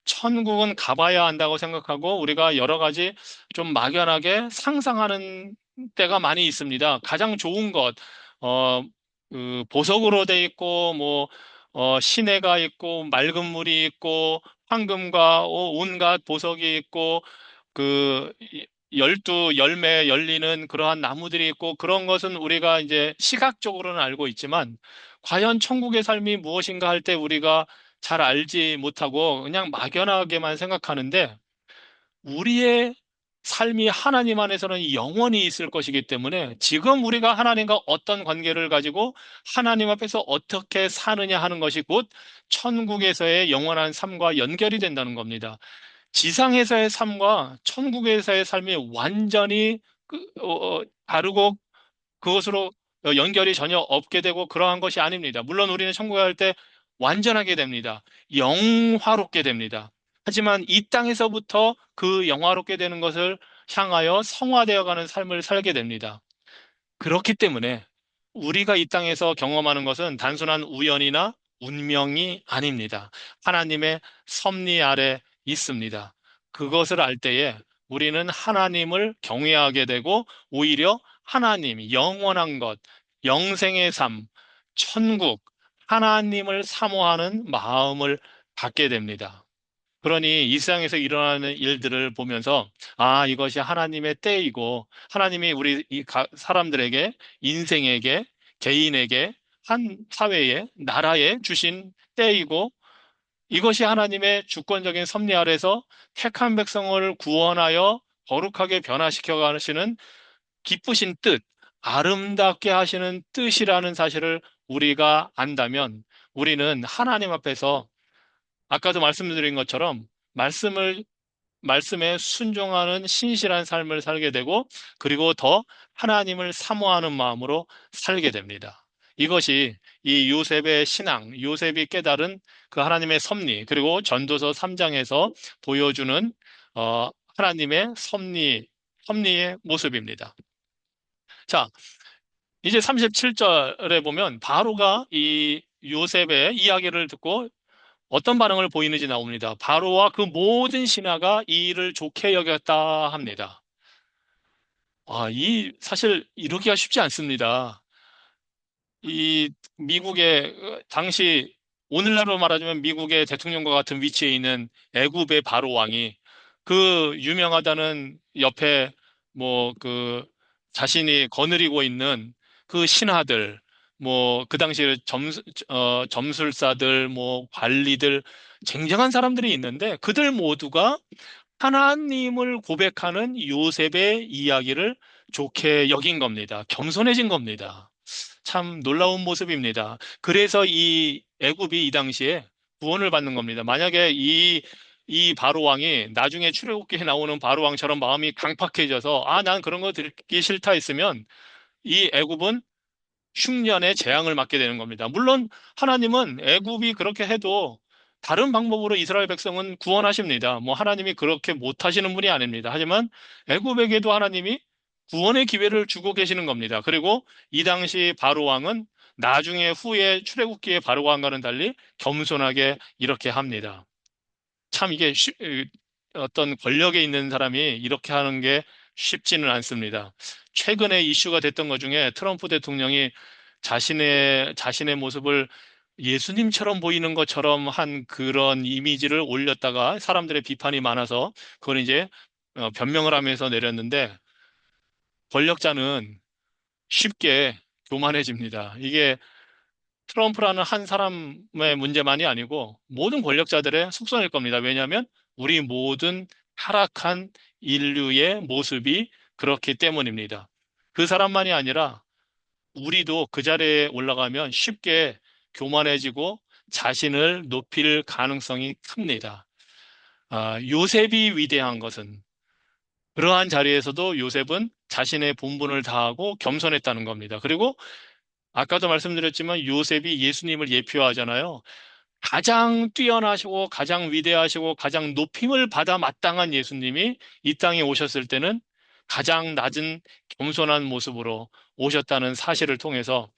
천국은 가봐야 한다고 생각하고 우리가 여러 가지 좀 막연하게 상상하는 때가 많이 있습니다. 가장 좋은 것, 어, 보석으로 돼 있고, 시내가 있고, 맑은 물이 있고, 황금과 온갖 보석이 있고, 그, 12열매 열리는 그러한 나무들이 있고, 그런 것은 우리가 이제 시각적으로는 알고 있지만, 과연 천국의 삶이 무엇인가 할 때 우리가 잘 알지 못하고 그냥 막연하게만 생각하는데 우리의 삶이 하나님 안에서는 영원히 있을 것이기 때문에 지금 우리가 하나님과 어떤 관계를 가지고 하나님 앞에서 어떻게 사느냐 하는 것이 곧 천국에서의 영원한 삶과 연결이 된다는 겁니다. 지상에서의 삶과 천국에서의 삶이 완전히 다르고 그것으로 연결이 전혀 없게 되고 그러한 것이 아닙니다. 물론 우리는 천국에 갈 때 완전하게 됩니다. 영화롭게 됩니다. 하지만 이 땅에서부터 그 영화롭게 되는 것을 향하여 성화되어가는 삶을 살게 됩니다. 그렇기 때문에 우리가 이 땅에서 경험하는 것은 단순한 우연이나 운명이 아닙니다. 하나님의 섭리 아래 있습니다. 그것을 알 때에 우리는 하나님을 경외하게 되고 오히려 하나님, 영원한 것, 영생의 삶, 천국, 하나님을 사모하는 마음을 갖게 됩니다. 그러니 이 세상에서 일어나는 일들을 보면서 아, 이것이 하나님의 때이고 하나님이 우리 사람들에게 인생에게 개인에게 한 사회에 나라에 주신 때이고 이것이 하나님의 주권적인 섭리 아래서 택한 백성을 구원하여 거룩하게 변화시켜 가시는 기쁘신 뜻, 아름답게 하시는 뜻이라는 사실을 우리가 안다면 우리는 하나님 앞에서 아까도 말씀드린 것처럼 말씀에 순종하는 신실한 삶을 살게 되고, 그리고 더 하나님을 사모하는 마음으로 살게 됩니다. 이것이 이 요셉의 신앙, 요셉이 깨달은 그 하나님의 섭리, 그리고 전도서 3장에서 보여주는, 하나님의 섭리의 모습입니다. 자, 이제 37절에 보면 바로가 이 요셉의 이야기를 듣고 어떤 반응을 보이는지 나옵니다. 바로와 그 모든 신하가 이 일을 좋게 여겼다 합니다. 사실 이러기가 쉽지 않습니다. 이 미국의 당시 오늘날로 말하자면 미국의 대통령과 같은 위치에 있는 애굽의 바로 왕이 그 유명하다는 옆에 뭐 그 자신이 거느리고 있는 그 신하들 뭐 그 당시에 점술사들 뭐 관리들 쟁쟁한 사람들이 있는데 그들 모두가 하나님을 고백하는 요셉의 이야기를 좋게 여긴 겁니다. 겸손해진 겁니다. 참 놀라운 모습입니다. 그래서 이 애굽이 이 당시에 구원을 받는 겁니다. 만약에 이 바로 왕이 나중에 출애굽기에 나오는 바로 왕처럼 마음이 강팍해져서 난 그런 거 듣기 싫다 했으면 이 애굽은 흉년의 재앙을 맞게 되는 겁니다. 물론 하나님은 애굽이 그렇게 해도 다른 방법으로 이스라엘 백성은 구원하십니다. 뭐 하나님이 그렇게 못하시는 분이 아닙니다. 하지만 애굽에게도 하나님이 구원의 기회를 주고 계시는 겁니다. 그리고 이 당시 바로 왕은 나중에 후에 출애굽기의 바로 왕과는 달리 겸손하게 이렇게 합니다. 참 이게 어떤 권력에 있는 사람이 이렇게 하는 게 쉽지는 않습니다. 최근에 이슈가 됐던 것 중에 트럼프 대통령이 자신의 모습을 예수님처럼 보이는 것처럼 한 그런 이미지를 올렸다가 사람들의 비판이 많아서 그걸 이제 변명을 하면서 내렸는데 권력자는 쉽게 교만해집니다. 이게 트럼프라는 한 사람의 문제만이 아니고 모든 권력자들의 속성일 겁니다. 왜냐하면 우리 모든 타락한 인류의 모습이 그렇기 때문입니다. 그 사람만이 아니라 우리도 그 자리에 올라가면 쉽게 교만해지고 자신을 높일 가능성이 큽니다. 요셉이 위대한 것은 그러한 자리에서도 요셉은 자신의 본분을 다하고 겸손했다는 겁니다. 그리고 아까도 말씀드렸지만 요셉이 예수님을 예표하잖아요. 가장 뛰어나시고 가장 위대하시고 가장 높임을 받아 마땅한 예수님이 이 땅에 오셨을 때는 가장 낮은 겸손한 모습으로 오셨다는 사실을 통해서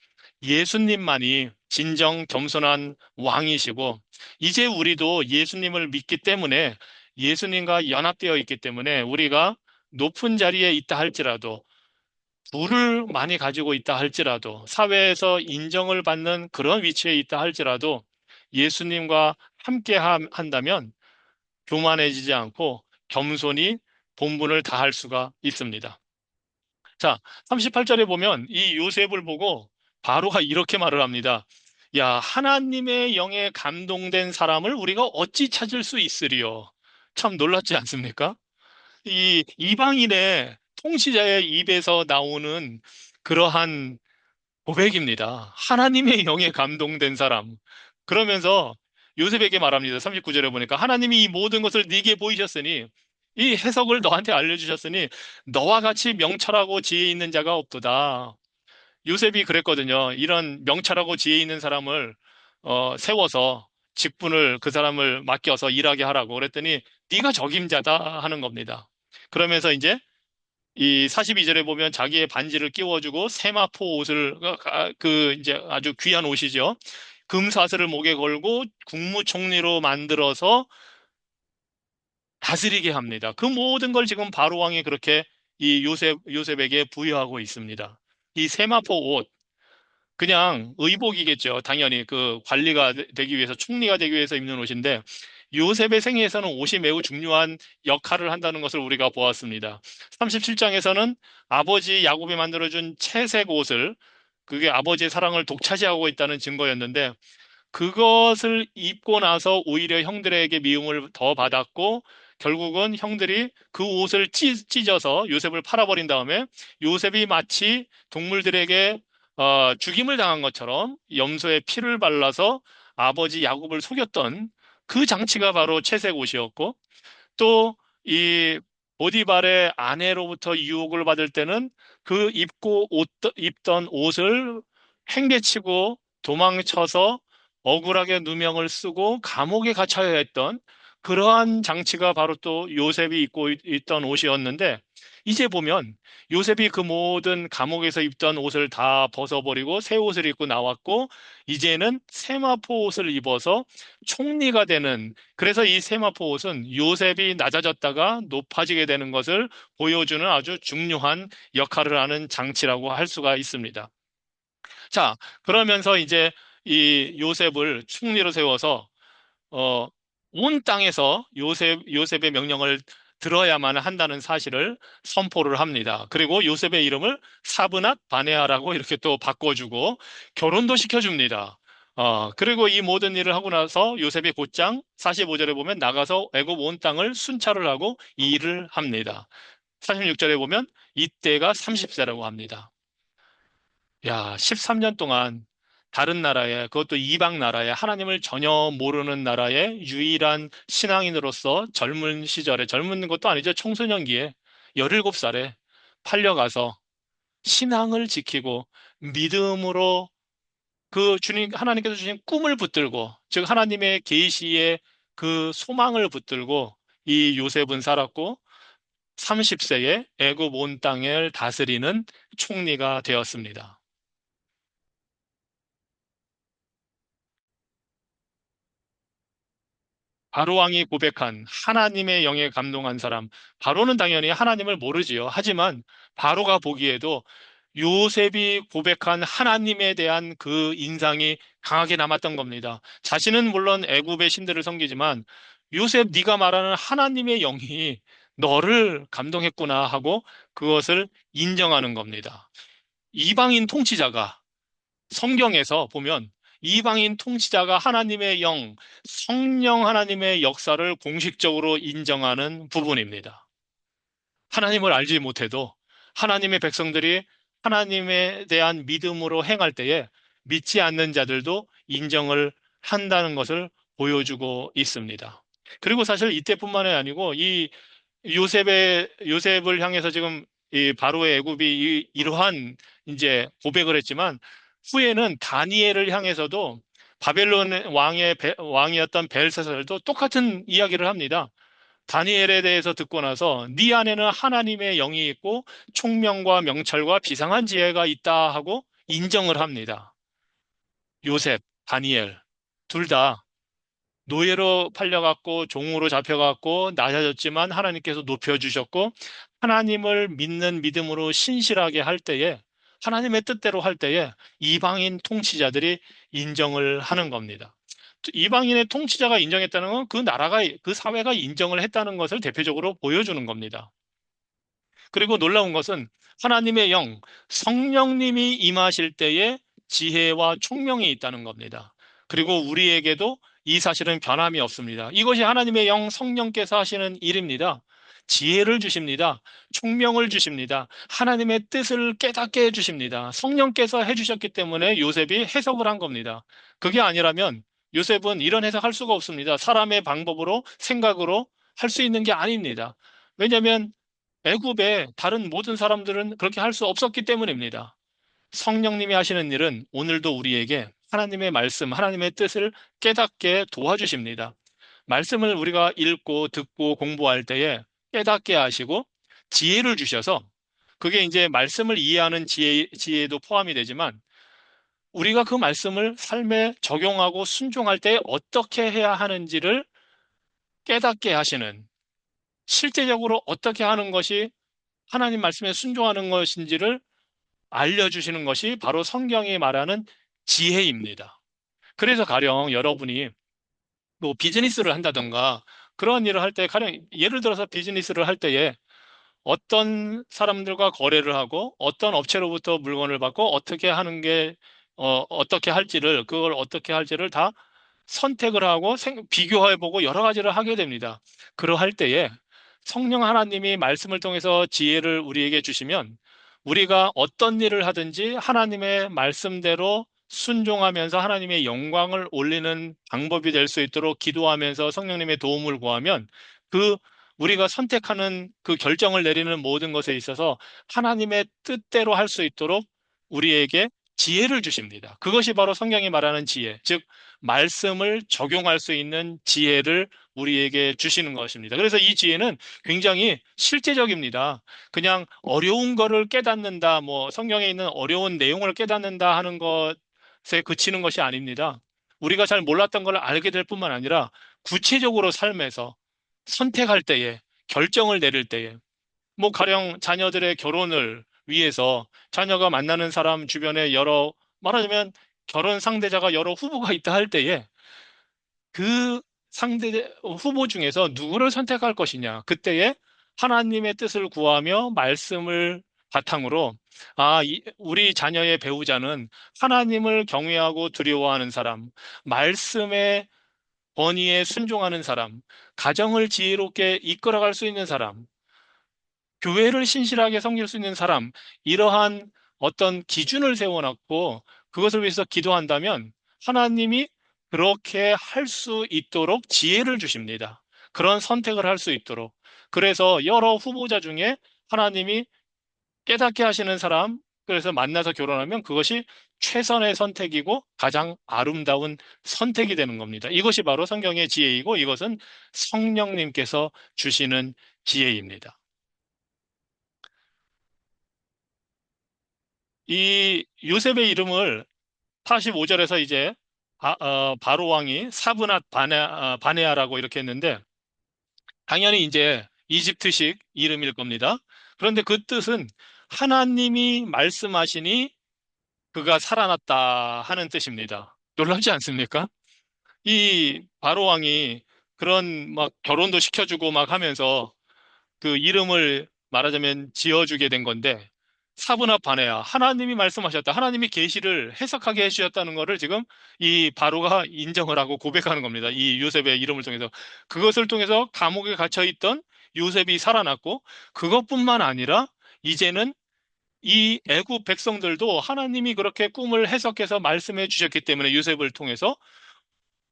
예수님만이 진정 겸손한 왕이시고 이제 우리도 예수님을 믿기 때문에 예수님과 연합되어 있기 때문에 우리가 높은 자리에 있다 할지라도 부를 많이 가지고 있다 할지라도 사회에서 인정을 받는 그런 위치에 있다 할지라도 예수님과 함께 한다면 교만해지지 않고 겸손히 본분을 다할 수가 있습니다. 자, 38절에 보면 이 요셉을 보고 바로가 이렇게 말을 합니다. 야, 하나님의 영에 감동된 사람을 우리가 어찌 찾을 수 있으리요? 참 놀랍지 않습니까? 이 이방인의 통치자의 입에서 나오는 그러한 고백입니다. 하나님의 영에 감동된 사람. 그러면서 요셉에게 말합니다. 39절에 보니까 하나님이 이 모든 것을 네게 보이셨으니 이 해석을 너한테 알려주셨으니 너와 같이 명철하고 지혜 있는 자가 없도다. 요셉이 그랬거든요. 이런 명철하고 지혜 있는 사람을 세워서 직분을 그 사람을 맡겨서 일하게 하라고 그랬더니 네가 적임자다 하는 겁니다. 그러면서 이제 이 42절에 보면 자기의 반지를 끼워주고 세마포 옷을 그 이제 아주 귀한 옷이죠. 금사슬을 목에 걸고 국무총리로 만들어서 다스리게 합니다. 그 모든 걸 지금 바로 왕이 그렇게 이 요셉에게 부여하고 있습니다. 이 세마포 옷 그냥 의복이겠죠. 당연히 그 관리가 되기 위해서 총리가 되기 위해서 입는 옷인데 요셉의 생애에서는 옷이 매우 중요한 역할을 한다는 것을 우리가 보았습니다. 37장에서는 아버지 야곱이 만들어준 채색 옷을 그게 아버지의 사랑을 독차지하고 있다는 증거였는데 그것을 입고 나서 오히려 형들에게 미움을 더 받았고 결국은 형들이 그 옷을 찢어서 요셉을 팔아버린 다음에 요셉이 마치 동물들에게 죽임을 당한 것처럼 염소의 피를 발라서 아버지 야곱을 속였던 그 장치가 바로 채색 옷이었고 또 이 보디발의 아내로부터 유혹을 받을 때는 그 입던 옷을 팽개치고 도망쳐서 억울하게 누명을 쓰고 감옥에 갇혀야 했던 그러한 장치가 바로 또 요셉이 입고 있던 옷이었는데 이제 보면 요셉이 그 모든 감옥에서 입던 옷을 다 벗어버리고 새 옷을 입고 나왔고 이제는 세마포 옷을 입어서 총리가 되는 그래서 이 세마포 옷은 요셉이 낮아졌다가 높아지게 되는 것을 보여주는 아주 중요한 역할을 하는 장치라고 할 수가 있습니다. 자, 그러면서 이제 이 요셉을 총리로 세워서 어, 온 땅에서 요셉의 명령을 들어야만 한다는 사실을 선포를 합니다. 그리고 요셉의 이름을 사브낫 바네아라고 이렇게 또 바꿔주고 결혼도 시켜줍니다. 그리고 이 모든 일을 하고 나서 요셉이 곧장 45절에 보면 나가서 애굽 온 땅을 순찰을 하고 이 일을 합니다. 46절에 보면 이때가 30세라고 합니다. 야, 13년 동안 다른 나라에, 그것도 이방 나라에, 하나님을 전혀 모르는 나라에 유일한 신앙인으로서 젊은 시절에, 젊은 것도 아니죠. 청소년기에 17살에 팔려가서 신앙을 지키고 믿음으로 그 하나님께서 주신 꿈을 붙들고, 즉 하나님의 계시의 그 소망을 붙들고 이 요셉은 살았고 30세에 애굽 온 땅을 다스리는 총리가 되었습니다. 바로 왕이 고백한 하나님의 영에 감동한 사람. 바로는 당연히 하나님을 모르지요. 하지만 바로가 보기에도 요셉이 고백한 하나님에 대한 그 인상이 강하게 남았던 겁니다. 자신은 물론 애굽의 신들을 섬기지만 요셉 네가 말하는 하나님의 영이 너를 감동했구나 하고 그것을 인정하는 겁니다. 이방인 통치자가 성경에서 보면 이방인 통치자가 하나님의 영, 성령 하나님의 역사를 공식적으로 인정하는 부분입니다. 하나님을 알지 못해도 하나님의 백성들이 하나님에 대한 믿음으로 행할 때에 믿지 않는 자들도 인정을 한다는 것을 보여주고 있습니다. 그리고 사실 이때뿐만이 아니고 이 요셉을 향해서 지금 이 바로의 애굽이 이러한 이제 고백을 했지만 후에는 다니엘을 향해서도 바벨론 왕이었던 벨사살도 똑같은 이야기를 합니다. 다니엘에 대해서 듣고 나서 네 안에는 하나님의 영이 있고 총명과 명철과 비상한 지혜가 있다 하고 인정을 합니다. 요셉, 다니엘 둘 다 노예로 팔려갔고 종으로 잡혀갔고 낮아졌지만 하나님께서 높여주셨고 하나님을 믿는 믿음으로 신실하게 할 때에 하나님의 뜻대로 할 때에 이방인 통치자들이 인정을 하는 겁니다. 이방인의 통치자가 인정했다는 건 그 나라가 그 사회가 인정을 했다는 것을 대표적으로 보여주는 겁니다. 그리고 놀라운 것은 하나님의 영, 성령님이 임하실 때에 지혜와 총명이 있다는 겁니다. 그리고 우리에게도 이 사실은 변함이 없습니다. 이것이 하나님의 영, 성령께서 하시는 일입니다. 지혜를 주십니다. 총명을 주십니다. 하나님의 뜻을 깨닫게 해주십니다. 성령께서 해주셨기 때문에 요셉이 해석을 한 겁니다. 그게 아니라면 요셉은 이런 해석할 수가 없습니다. 사람의 방법으로, 생각으로 할 수 있는 게 아닙니다. 왜냐하면 애굽의 다른 모든 사람들은 그렇게 할 수 없었기 때문입니다. 성령님이 하시는 일은 오늘도 우리에게 하나님의 말씀, 하나님의 뜻을 깨닫게 도와주십니다. 말씀을 우리가 읽고 듣고 공부할 때에 깨닫게 하시고 지혜를 주셔서 그게 이제 말씀을 이해하는 지혜도 포함이 되지만 우리가 그 말씀을 삶에 적용하고 순종할 때 어떻게 해야 하는지를 깨닫게 하시는 실제적으로 어떻게 하는 것이 하나님 말씀에 순종하는 것인지를 알려주시는 것이 바로 성경이 말하는 지혜입니다. 그래서 가령 여러분이 뭐 비즈니스를 한다던가 그런 일을 할 때 가령 예를 들어서 비즈니스를 할 때에 어떤 사람들과 거래를 하고 어떤 업체로부터 물건을 받고 어떻게 하는 게 어떻게 할지를 그걸 어떻게 할지를 다 선택을 하고 비교해보고 여러 가지를 하게 됩니다. 그러할 때에 성령 하나님이 말씀을 통해서 지혜를 우리에게 주시면 우리가 어떤 일을 하든지 하나님의 말씀대로 순종하면서 하나님의 영광을 올리는 방법이 될 수 있도록 기도하면서 성령님의 도움을 구하면 그 우리가 선택하는 그 결정을 내리는 모든 것에 있어서 하나님의 뜻대로 할 수 있도록 우리에게 지혜를 주십니다. 그것이 바로 성경이 말하는 지혜, 즉 말씀을 적용할 수 있는 지혜를 우리에게 주시는 것입니다. 그래서 이 지혜는 굉장히 실제적입니다. 그냥 어려운 거를 깨닫는다, 뭐 성경에 있는 어려운 내용을 깨닫는다 하는 것에 그치는 것이 아닙니다. 우리가 잘 몰랐던 걸 알게 될 뿐만 아니라 구체적으로 삶에서 선택할 때에, 결정을 내릴 때에, 뭐 가령 자녀들의 결혼을 위해서 자녀가 만나는 사람 주변에 말하자면 결혼 상대자가 여러 후보가 있다 할 때에 그 후보 중에서 누구를 선택할 것이냐. 그때에 하나님의 뜻을 구하며 말씀을 바탕으로 우리 자녀의 배우자는 하나님을 경외하고 두려워하는 사람, 말씀의 권위에 순종하는 사람, 가정을 지혜롭게 이끌어갈 수 있는 사람, 교회를 신실하게 섬길 수 있는 사람, 이러한 어떤 기준을 세워놨고 그것을 위해서 기도한다면 하나님이 그렇게 할 수 있도록 지혜를 주십니다. 그런 선택을 할 수 있도록. 그래서 여러 후보자 중에 하나님이 깨닫게 하시는 사람, 그래서 만나서 결혼하면 그것이 최선의 선택이고 가장 아름다운 선택이 되는 겁니다. 이것이 바로 성경의 지혜이고 이것은 성령님께서 주시는 지혜입니다. 이 요셉의 이름을 45절에서 이제 바로 왕이 사브낫 바네아라고 이렇게 했는데 당연히 이제 이집트식 이름일 겁니다. 그런데 그 뜻은 하나님이 말씀하시니 그가 살아났다 하는 뜻입니다. 놀랍지 않습니까? 이 바로 왕이 그런 막 결혼도 시켜주고 막 하면서 그 이름을 말하자면 지어주게 된 건데 사브나 바네야 하나님이 말씀하셨다. 하나님이 계시를 해석하게 해주셨다는 것을 지금 이 바로가 인정을 하고 고백하는 겁니다. 이 요셉의 이름을 통해서 그것을 통해서 감옥에 갇혀 있던 요셉이 살아났고 그것뿐만 아니라 이제는 이 애굽 백성들도 하나님이 그렇게 꿈을 해석해서 말씀해 주셨기 때문에 요셉을 통해서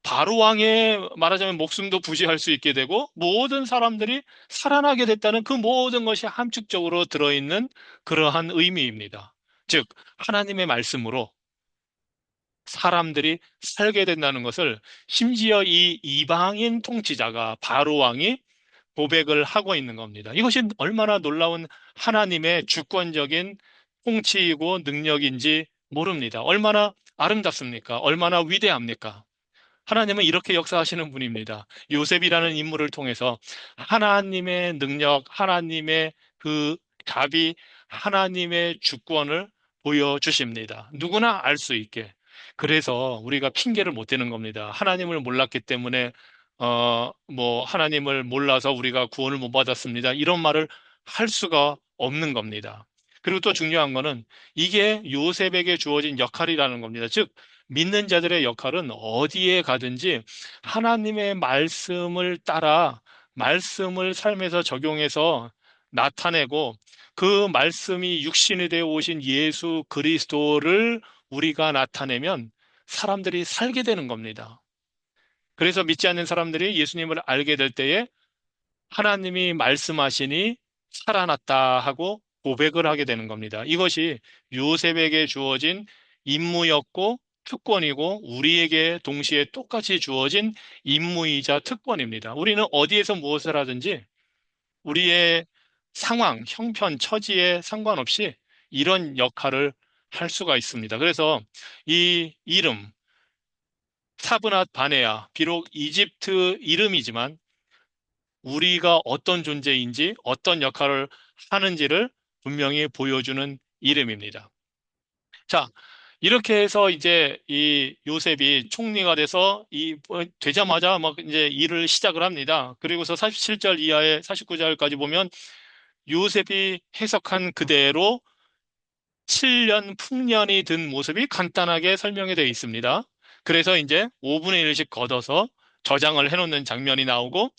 바로 왕의 말하자면 목숨도 부지할 수 있게 되고 모든 사람들이 살아나게 됐다는 그 모든 것이 함축적으로 들어있는 그러한 의미입니다. 즉, 하나님의 말씀으로 사람들이 살게 된다는 것을 심지어 이 이방인 통치자가 바로 왕이 고백을 하고 있는 겁니다. 이것이 얼마나 놀라운 하나님의 주권적인 통치이고 능력인지 모릅니다. 얼마나 아름답습니까? 얼마나 위대합니까? 하나님은 이렇게 역사하시는 분입니다. 요셉이라는 인물을 통해서 하나님의 능력, 하나님의 그 답이 하나님의 주권을 보여주십니다. 누구나 알 수 있게. 그래서 우리가 핑계를 못 대는 겁니다. 하나님을 몰랐기 때문에 뭐 하나님을 몰라서 우리가 구원을 못 받았습니다. 이런 말을 할 수가 없는 겁니다. 그리고 또 중요한 거는 이게 요셉에게 주어진 역할이라는 겁니다. 즉 믿는 자들의 역할은 어디에 가든지 하나님의 말씀을 따라 말씀을 삶에서 적용해서 나타내고 그 말씀이 육신이 되어 오신 예수 그리스도를 우리가 나타내면 사람들이 살게 되는 겁니다. 그래서 믿지 않는 사람들이 예수님을 알게 될 때에 하나님이 말씀하시니 살아났다 하고 고백을 하게 되는 겁니다. 이것이 요셉에게 주어진 임무였고 특권이고 우리에게 동시에 똑같이 주어진 임무이자 특권입니다. 우리는 어디에서 무엇을 하든지 우리의 상황, 형편, 처지에 상관없이 이런 역할을 할 수가 있습니다. 그래서 이 이름, 사브낫 바네아, 비록 이집트 이름이지만 우리가 어떤 존재인지 어떤 역할을 하는지를 분명히 보여주는 이름입니다. 자, 이렇게 해서 이제 이 요셉이 총리가 돼서 되자마자 막 이제 일을 시작을 합니다. 그리고서 47절 이하에 49절까지 보면 요셉이 해석한 그대로 7년 풍년이 든 모습이 간단하게 설명이 되어 있습니다. 그래서 이제 5분의 1씩 걷어서 저장을 해놓는 장면이 나오고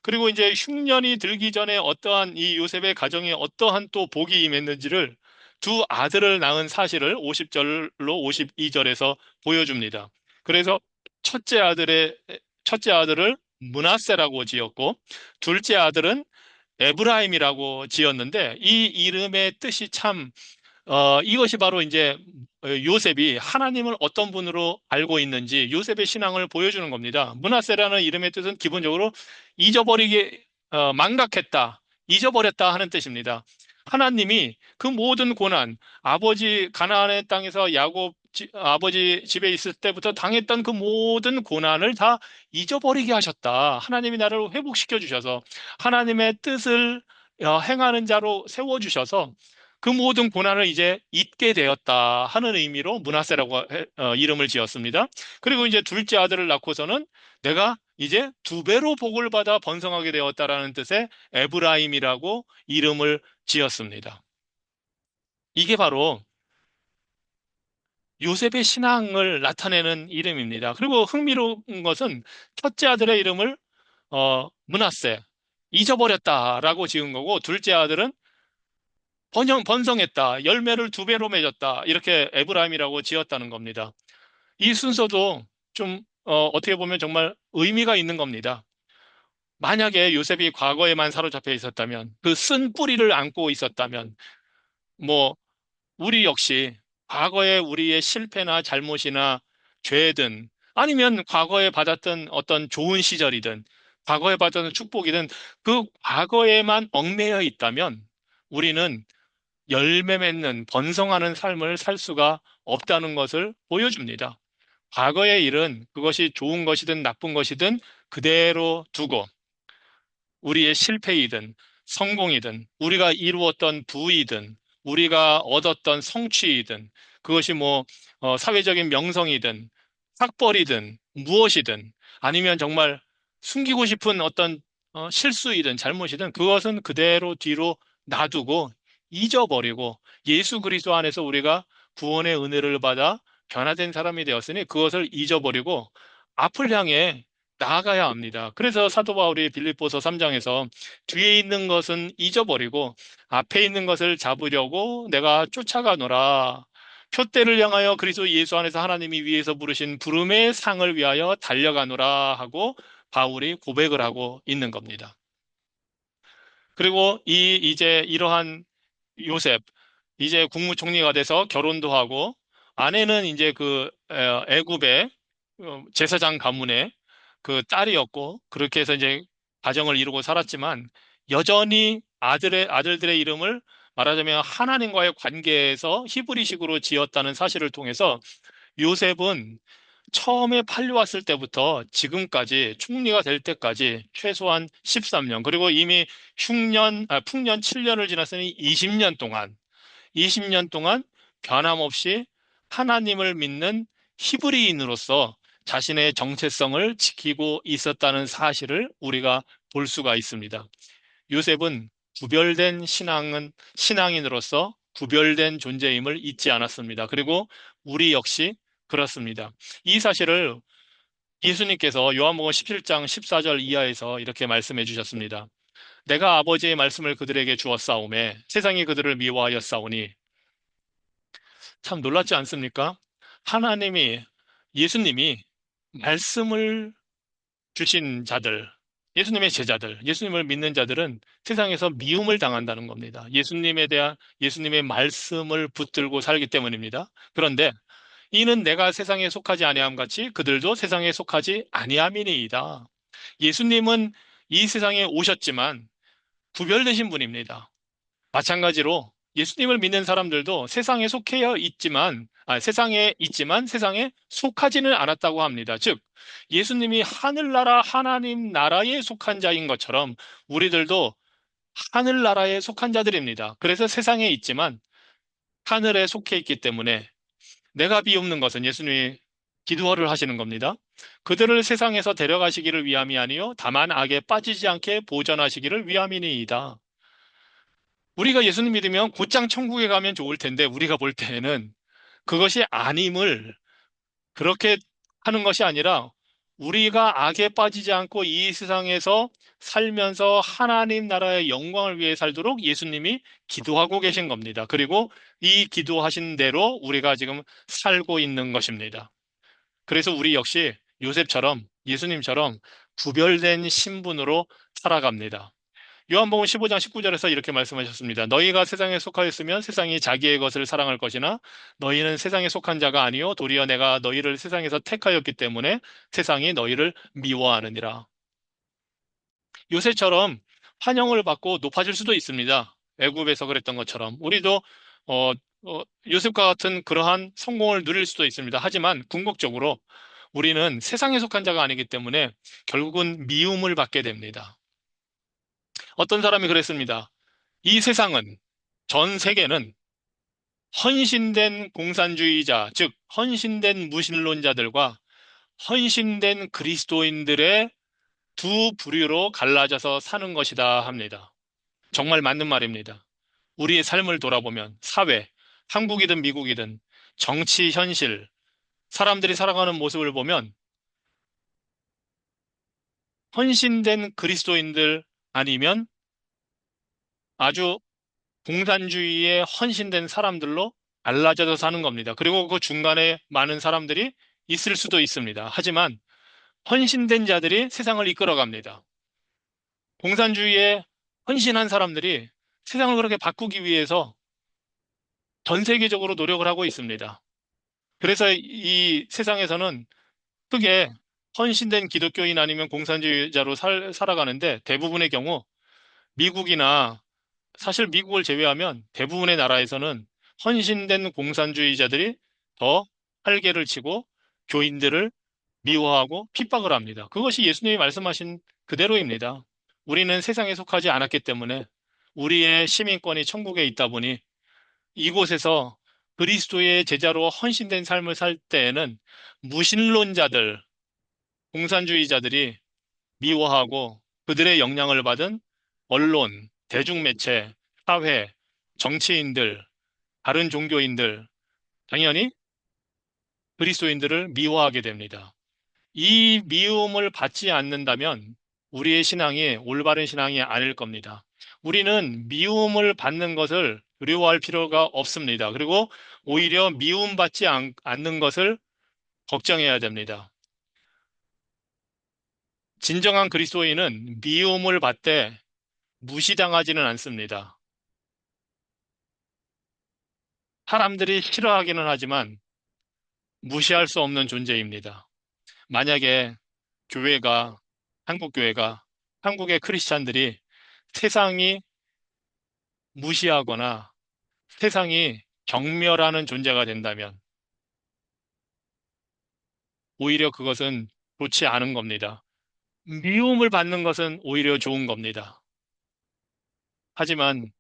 그리고 이제 흉년이 들기 전에 어떠한 이 요셉의 가정에 어떠한 또 복이 임했는지를 두 아들을 낳은 사실을 50절로 52절에서 보여줍니다. 그래서 첫째 아들을 므낫세라고 지었고 둘째 아들은 에브라임이라고 지었는데 이 이름의 뜻이 참 이것이 바로 이제 요셉이 하나님을 어떤 분으로 알고 있는지 요셉의 신앙을 보여주는 겁니다. 므낫세라는 이름의 뜻은 기본적으로 잊어버리게, 망각했다, 잊어버렸다 하는 뜻입니다. 하나님이 그 모든 고난, 아버지 가나안의 땅에서 아버지 집에 있을 때부터 당했던 그 모든 고난을 다 잊어버리게 하셨다. 하나님이 나를 회복시켜 주셔서 하나님의 뜻을 행하는 자로 세워 주셔서 그 모든 고난을 이제 잊게 되었다 하는 의미로 므낫세라고 이름을 지었습니다. 그리고 이제 둘째 아들을 낳고서는 내가 이제 두 배로 복을 받아 번성하게 되었다라는 뜻의 에브라임이라고 이름을 지었습니다. 이게 바로 요셉의 신앙을 나타내는 이름입니다. 그리고 흥미로운 것은 첫째 아들의 이름을 므낫세, 잊어버렸다라고 지은 거고 둘째 아들은 번성했다. 열매를 두 배로 맺었다. 이렇게 에브라임이라고 지었다는 겁니다. 이 순서도 좀 어떻게 보면 정말 의미가 있는 겁니다. 만약에 요셉이 과거에만 사로잡혀 있었다면, 그 쓴 뿌리를 안고 있었다면, 뭐 우리 역시 과거에 우리의 실패나 잘못이나 죄든 아니면 과거에 받았던 어떤 좋은 시절이든 과거에 받았던 축복이든 그 과거에만 얽매여 있다면 우리는 열매 맺는 번성하는 삶을 살 수가 없다는 것을 보여줍니다. 과거의 일은 그것이 좋은 것이든 나쁜 것이든 그대로 두고 우리의 실패이든 성공이든 우리가 이루었던 부이든 우리가 얻었던 성취이든 그것이 뭐 사회적인 명성이든 학벌이든 무엇이든 아니면 정말 숨기고 싶은 어떤 실수이든 잘못이든 그것은 그대로 뒤로 놔두고 잊어버리고 예수 그리스도 안에서 우리가 구원의 은혜를 받아 변화된 사람이 되었으니 그것을 잊어버리고 앞을 향해 나아가야 합니다. 그래서 사도 바울이 빌립보서 3장에서 뒤에 있는 것은 잊어버리고 앞에 있는 것을 잡으려고 내가 쫓아가노라. 표대를 향하여 그리스도 예수 안에서 하나님이 위에서 부르신 부름의 상을 위하여 달려가노라 하고 바울이 고백을 하고 있는 겁니다. 그리고 이제 이러한 요셉, 이제 국무총리가 돼서 결혼도 하고 아내는 이제 그 애굽의 제사장 가문의 그 딸이었고 그렇게 해서 이제 가정을 이루고 살았지만 여전히 아들들의 이름을 말하자면 하나님과의 관계에서 히브리식으로 지었다는 사실을 통해서 요셉은 처음에 팔려왔을 때부터 지금까지 총리가 될 때까지 최소한 13년 그리고 이미 풍년 7년을 지났으니 20년 동안 변함없이 하나님을 믿는 히브리인으로서 자신의 정체성을 지키고 있었다는 사실을 우리가 볼 수가 있습니다. 요셉은 신앙인으로서 구별된 존재임을 잊지 않았습니다. 그리고 우리 역시 그렇습니다. 이 사실을 예수님께서 요한복음 17장 14절 이하에서 이렇게 말씀해 주셨습니다. 내가 아버지의 말씀을 그들에게 주었사오매 세상이 그들을 미워하였사오니 참 놀랍지 않습니까? 하나님이 예수님이 말씀을 주신 자들, 예수님의 제자들, 예수님을 믿는 자들은 세상에서 미움을 당한다는 겁니다. 예수님의 말씀을 붙들고 살기 때문입니다. 그런데 이는 내가 세상에 속하지 아니함 같이 그들도 세상에 속하지 아니함이니이다. 예수님은 이 세상에 오셨지만 구별되신 분입니다. 마찬가지로 예수님을 믿는 사람들도 세상에 있지만 세상에 속하지는 않았다고 합니다. 즉, 예수님이 하늘나라 하나님 나라에 속한 자인 것처럼 우리들도 하늘나라에 속한 자들입니다. 그래서 세상에 있지만 하늘에 속해 있기 때문에 내가 비웃는 것은 예수님이 기도를 하시는 겁니다. 그들을 세상에서 데려가시기를 위함이 아니요 다만 악에 빠지지 않게 보전하시기를 위함이니이다. 우리가 예수님 믿으면 곧장 천국에 가면 좋을 텐데 우리가 볼 때에는 그것이 아님을 그렇게 하는 것이 아니라 우리가 악에 빠지지 않고 이 세상에서 살면서 하나님 나라의 영광을 위해 살도록 예수님이 기도하고 계신 겁니다. 그리고 이 기도하신 대로 우리가 지금 살고 있는 것입니다. 그래서 우리 역시 요셉처럼 예수님처럼 구별된 신분으로 살아갑니다. 요한복음 15장 19절에서 이렇게 말씀하셨습니다. 너희가 세상에 속하였으면 세상이 자기의 것을 사랑할 것이나 너희는 세상에 속한 자가 아니요 도리어 내가 너희를 세상에서 택하였기 때문에 세상이 너희를 미워하느니라. 요새처럼 환영을 받고 높아질 수도 있습니다. 애굽에서 그랬던 것처럼 우리도 어, 요셉과 같은 그러한 성공을 누릴 수도 있습니다. 하지만 궁극적으로 우리는 세상에 속한 자가 아니기 때문에 결국은 미움을 받게 됩니다. 어떤 사람이 그랬습니다. 이 세상은, 전 세계는 헌신된 공산주의자, 즉, 헌신된 무신론자들과 헌신된 그리스도인들의 두 부류로 갈라져서 사는 것이다 합니다. 정말 맞는 말입니다. 우리의 삶을 돌아보면 사회, 한국이든 미국이든 정치 현실, 사람들이 살아가는 모습을 보면 헌신된 그리스도인들 아니면 아주 공산주의에 헌신된 사람들로 갈라져서 사는 겁니다. 그리고 그 중간에 많은 사람들이 있을 수도 있습니다. 하지만 헌신된 자들이 세상을 이끌어갑니다. 공산주의에 헌신한 사람들이 세상을 그렇게 바꾸기 위해서 전 세계적으로 노력을 하고 있습니다. 그래서 이 세상에서는 크게 헌신된 기독교인 아니면 공산주의자로 살아가는데 대부분의 경우 미국이나 사실 미국을 제외하면 대부분의 나라에서는 헌신된 공산주의자들이 더 활개를 치고 교인들을 미워하고 핍박을 합니다. 그것이 예수님이 말씀하신 그대로입니다. 우리는 세상에 속하지 않았기 때문에 우리의 시민권이 천국에 있다 보니 이곳에서 그리스도의 제자로 헌신된 삶을 살 때에는 무신론자들, 공산주의자들이 미워하고 그들의 영향을 받은 언론, 대중매체, 사회, 정치인들, 다른 종교인들, 당연히 그리스도인들을 미워하게 됩니다. 이 미움을 받지 않는다면 우리의 신앙이 올바른 신앙이 아닐 겁니다. 우리는 미움을 받는 것을 두려워할 필요가 없습니다. 그리고 오히려 미움받지 않는 것을 걱정해야 됩니다. 진정한 그리스도인은 미움을 받되 무시당하지는 않습니다. 사람들이 싫어하기는 하지만 무시할 수 없는 존재입니다. 만약에 교회가, 한국 교회가, 한국의 크리스찬들이 세상이 무시하거나 세상이 경멸하는 존재가 된다면 오히려 그것은 좋지 않은 겁니다. 미움을 받는 것은 오히려 좋은 겁니다. 하지만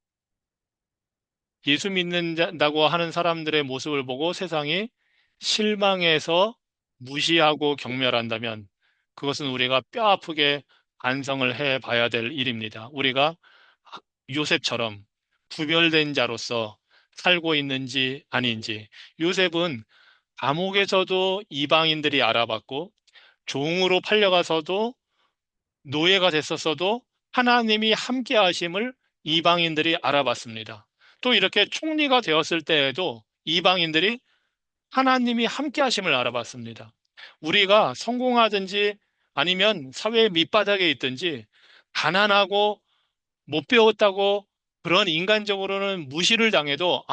예수 믿는다고 하는 사람들의 모습을 보고 세상이 실망해서 무시하고 경멸한다면 그것은 우리가 뼈아프게 반성을 해 봐야 될 일입니다. 우리가 요셉처럼 구별된 자로서 살고 있는지 아닌지. 요셉은 감옥에서도 이방인들이 알아봤고 종으로 팔려가서도 노예가 됐었어도 하나님이 함께 하심을 이방인들이 알아봤습니다. 또 이렇게 총리가 되었을 때에도 이방인들이 하나님이 함께 하심을 알아봤습니다. 우리가 성공하든지 아니면 사회의 밑바닥에 있든지 가난하고 못 배웠다고 그런 인간적으로는 무시를 당해도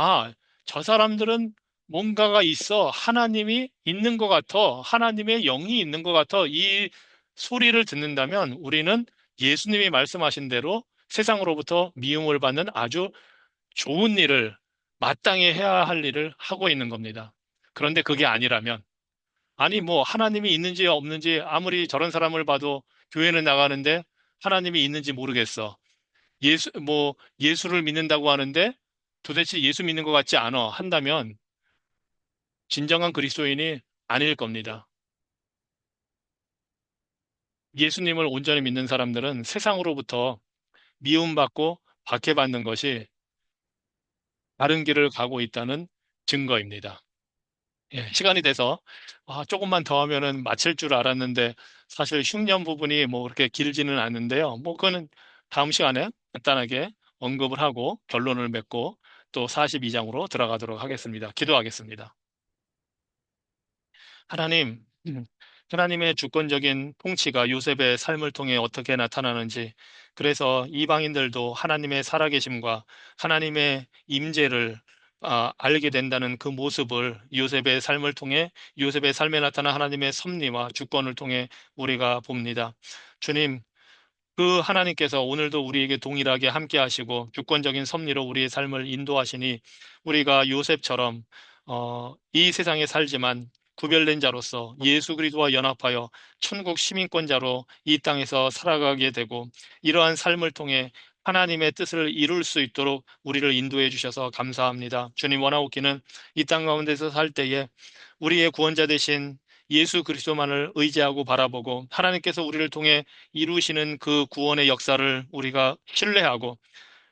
저 사람들은 뭔가가 있어. 하나님이 있는 것 같아. 하나님의 영이 있는 것 같아. 이 소리를 듣는다면 우리는 예수님이 말씀하신 대로 세상으로부터 미움을 받는 아주 좋은 일을 마땅히 해야 할 일을 하고 있는 겁니다. 그런데 그게 아니라면 아니 뭐 하나님이 있는지 없는지 아무리 저런 사람을 봐도 교회는 나가는데 하나님이 있는지 모르겠어. 예수를 믿는다고 하는데 도대체 예수 믿는 것 같지 않아 한다면 진정한 그리스도인이 아닐 겁니다. 예수님을 온전히 믿는 사람들은 세상으로부터 미움받고 박해받는 것이 다른 길을 가고 있다는 증거입니다. 예, 시간이 돼서 조금만 더 하면은 마칠 줄 알았는데 사실 흉년 부분이 뭐 그렇게 길지는 않는데요. 뭐 그거는 다음 시간에 간단하게 언급을 하고 결론을 맺고 또 42장으로 들어가도록 하겠습니다. 기도하겠습니다. 하나님, 하나님의 주권적인 통치가 요셉의 삶을 통해 어떻게 나타나는지, 그래서 이방인들도 하나님의 살아계심과 하나님의 임재를 알게 된다는 그 모습을 요셉의 삶을 통해 요셉의 삶에 나타난 하나님의 섭리와 주권을 통해 우리가 봅니다. 주님, 그 하나님께서 오늘도 우리에게 동일하게 함께 하시고 주권적인 섭리로 우리의 삶을 인도하시니 우리가 요셉처럼 이 세상에 살지만 구별된 자로서 예수 그리스도와 연합하여 천국 시민권자로 이 땅에서 살아가게 되고 이러한 삶을 통해 하나님의 뜻을 이룰 수 있도록 우리를 인도해 주셔서 감사합니다. 주님 원하옵기는 이 땅 가운데서 살 때에 우리의 구원자 되신 예수 그리스도만을 의지하고 바라보고 하나님께서 우리를 통해 이루시는 그 구원의 역사를 우리가 신뢰하고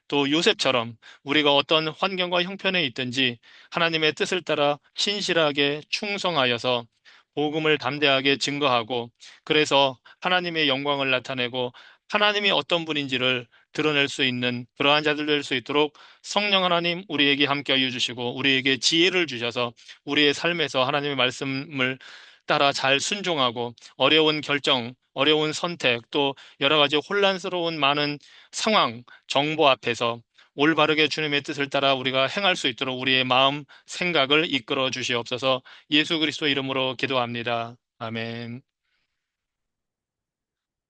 또 요셉처럼 우리가 어떤 환경과 형편에 있든지 하나님의 뜻을 따라 신실하게 충성하여서 복음을 담대하게 증거하고 그래서 하나님의 영광을 나타내고 하나님이 어떤 분인지를 드러낼 수 있는 그러한 자들 될 수 있도록 성령 하나님 우리에게 함께하여 주시고 우리에게 지혜를 주셔서 우리의 삶에서 하나님의 말씀을 따라 잘 순종하고 어려운 결정, 어려운 선택, 또 여러 가지 혼란스러운 많은 상황, 정보 앞에서 올바르게 주님의 뜻을 따라 우리가 행할 수 있도록 우리의 마음, 생각을 이끌어 주시옵소서. 예수 그리스도 이름으로 기도합니다. 아멘.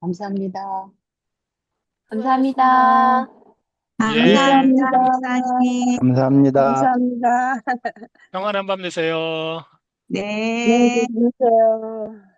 감사합니다. 감사합니다. 예, 감사합니다, 감사합니다. 목사님. 감사합니다. 감사합니다. 평안한 밤 되세요. 네, 네. 주세요.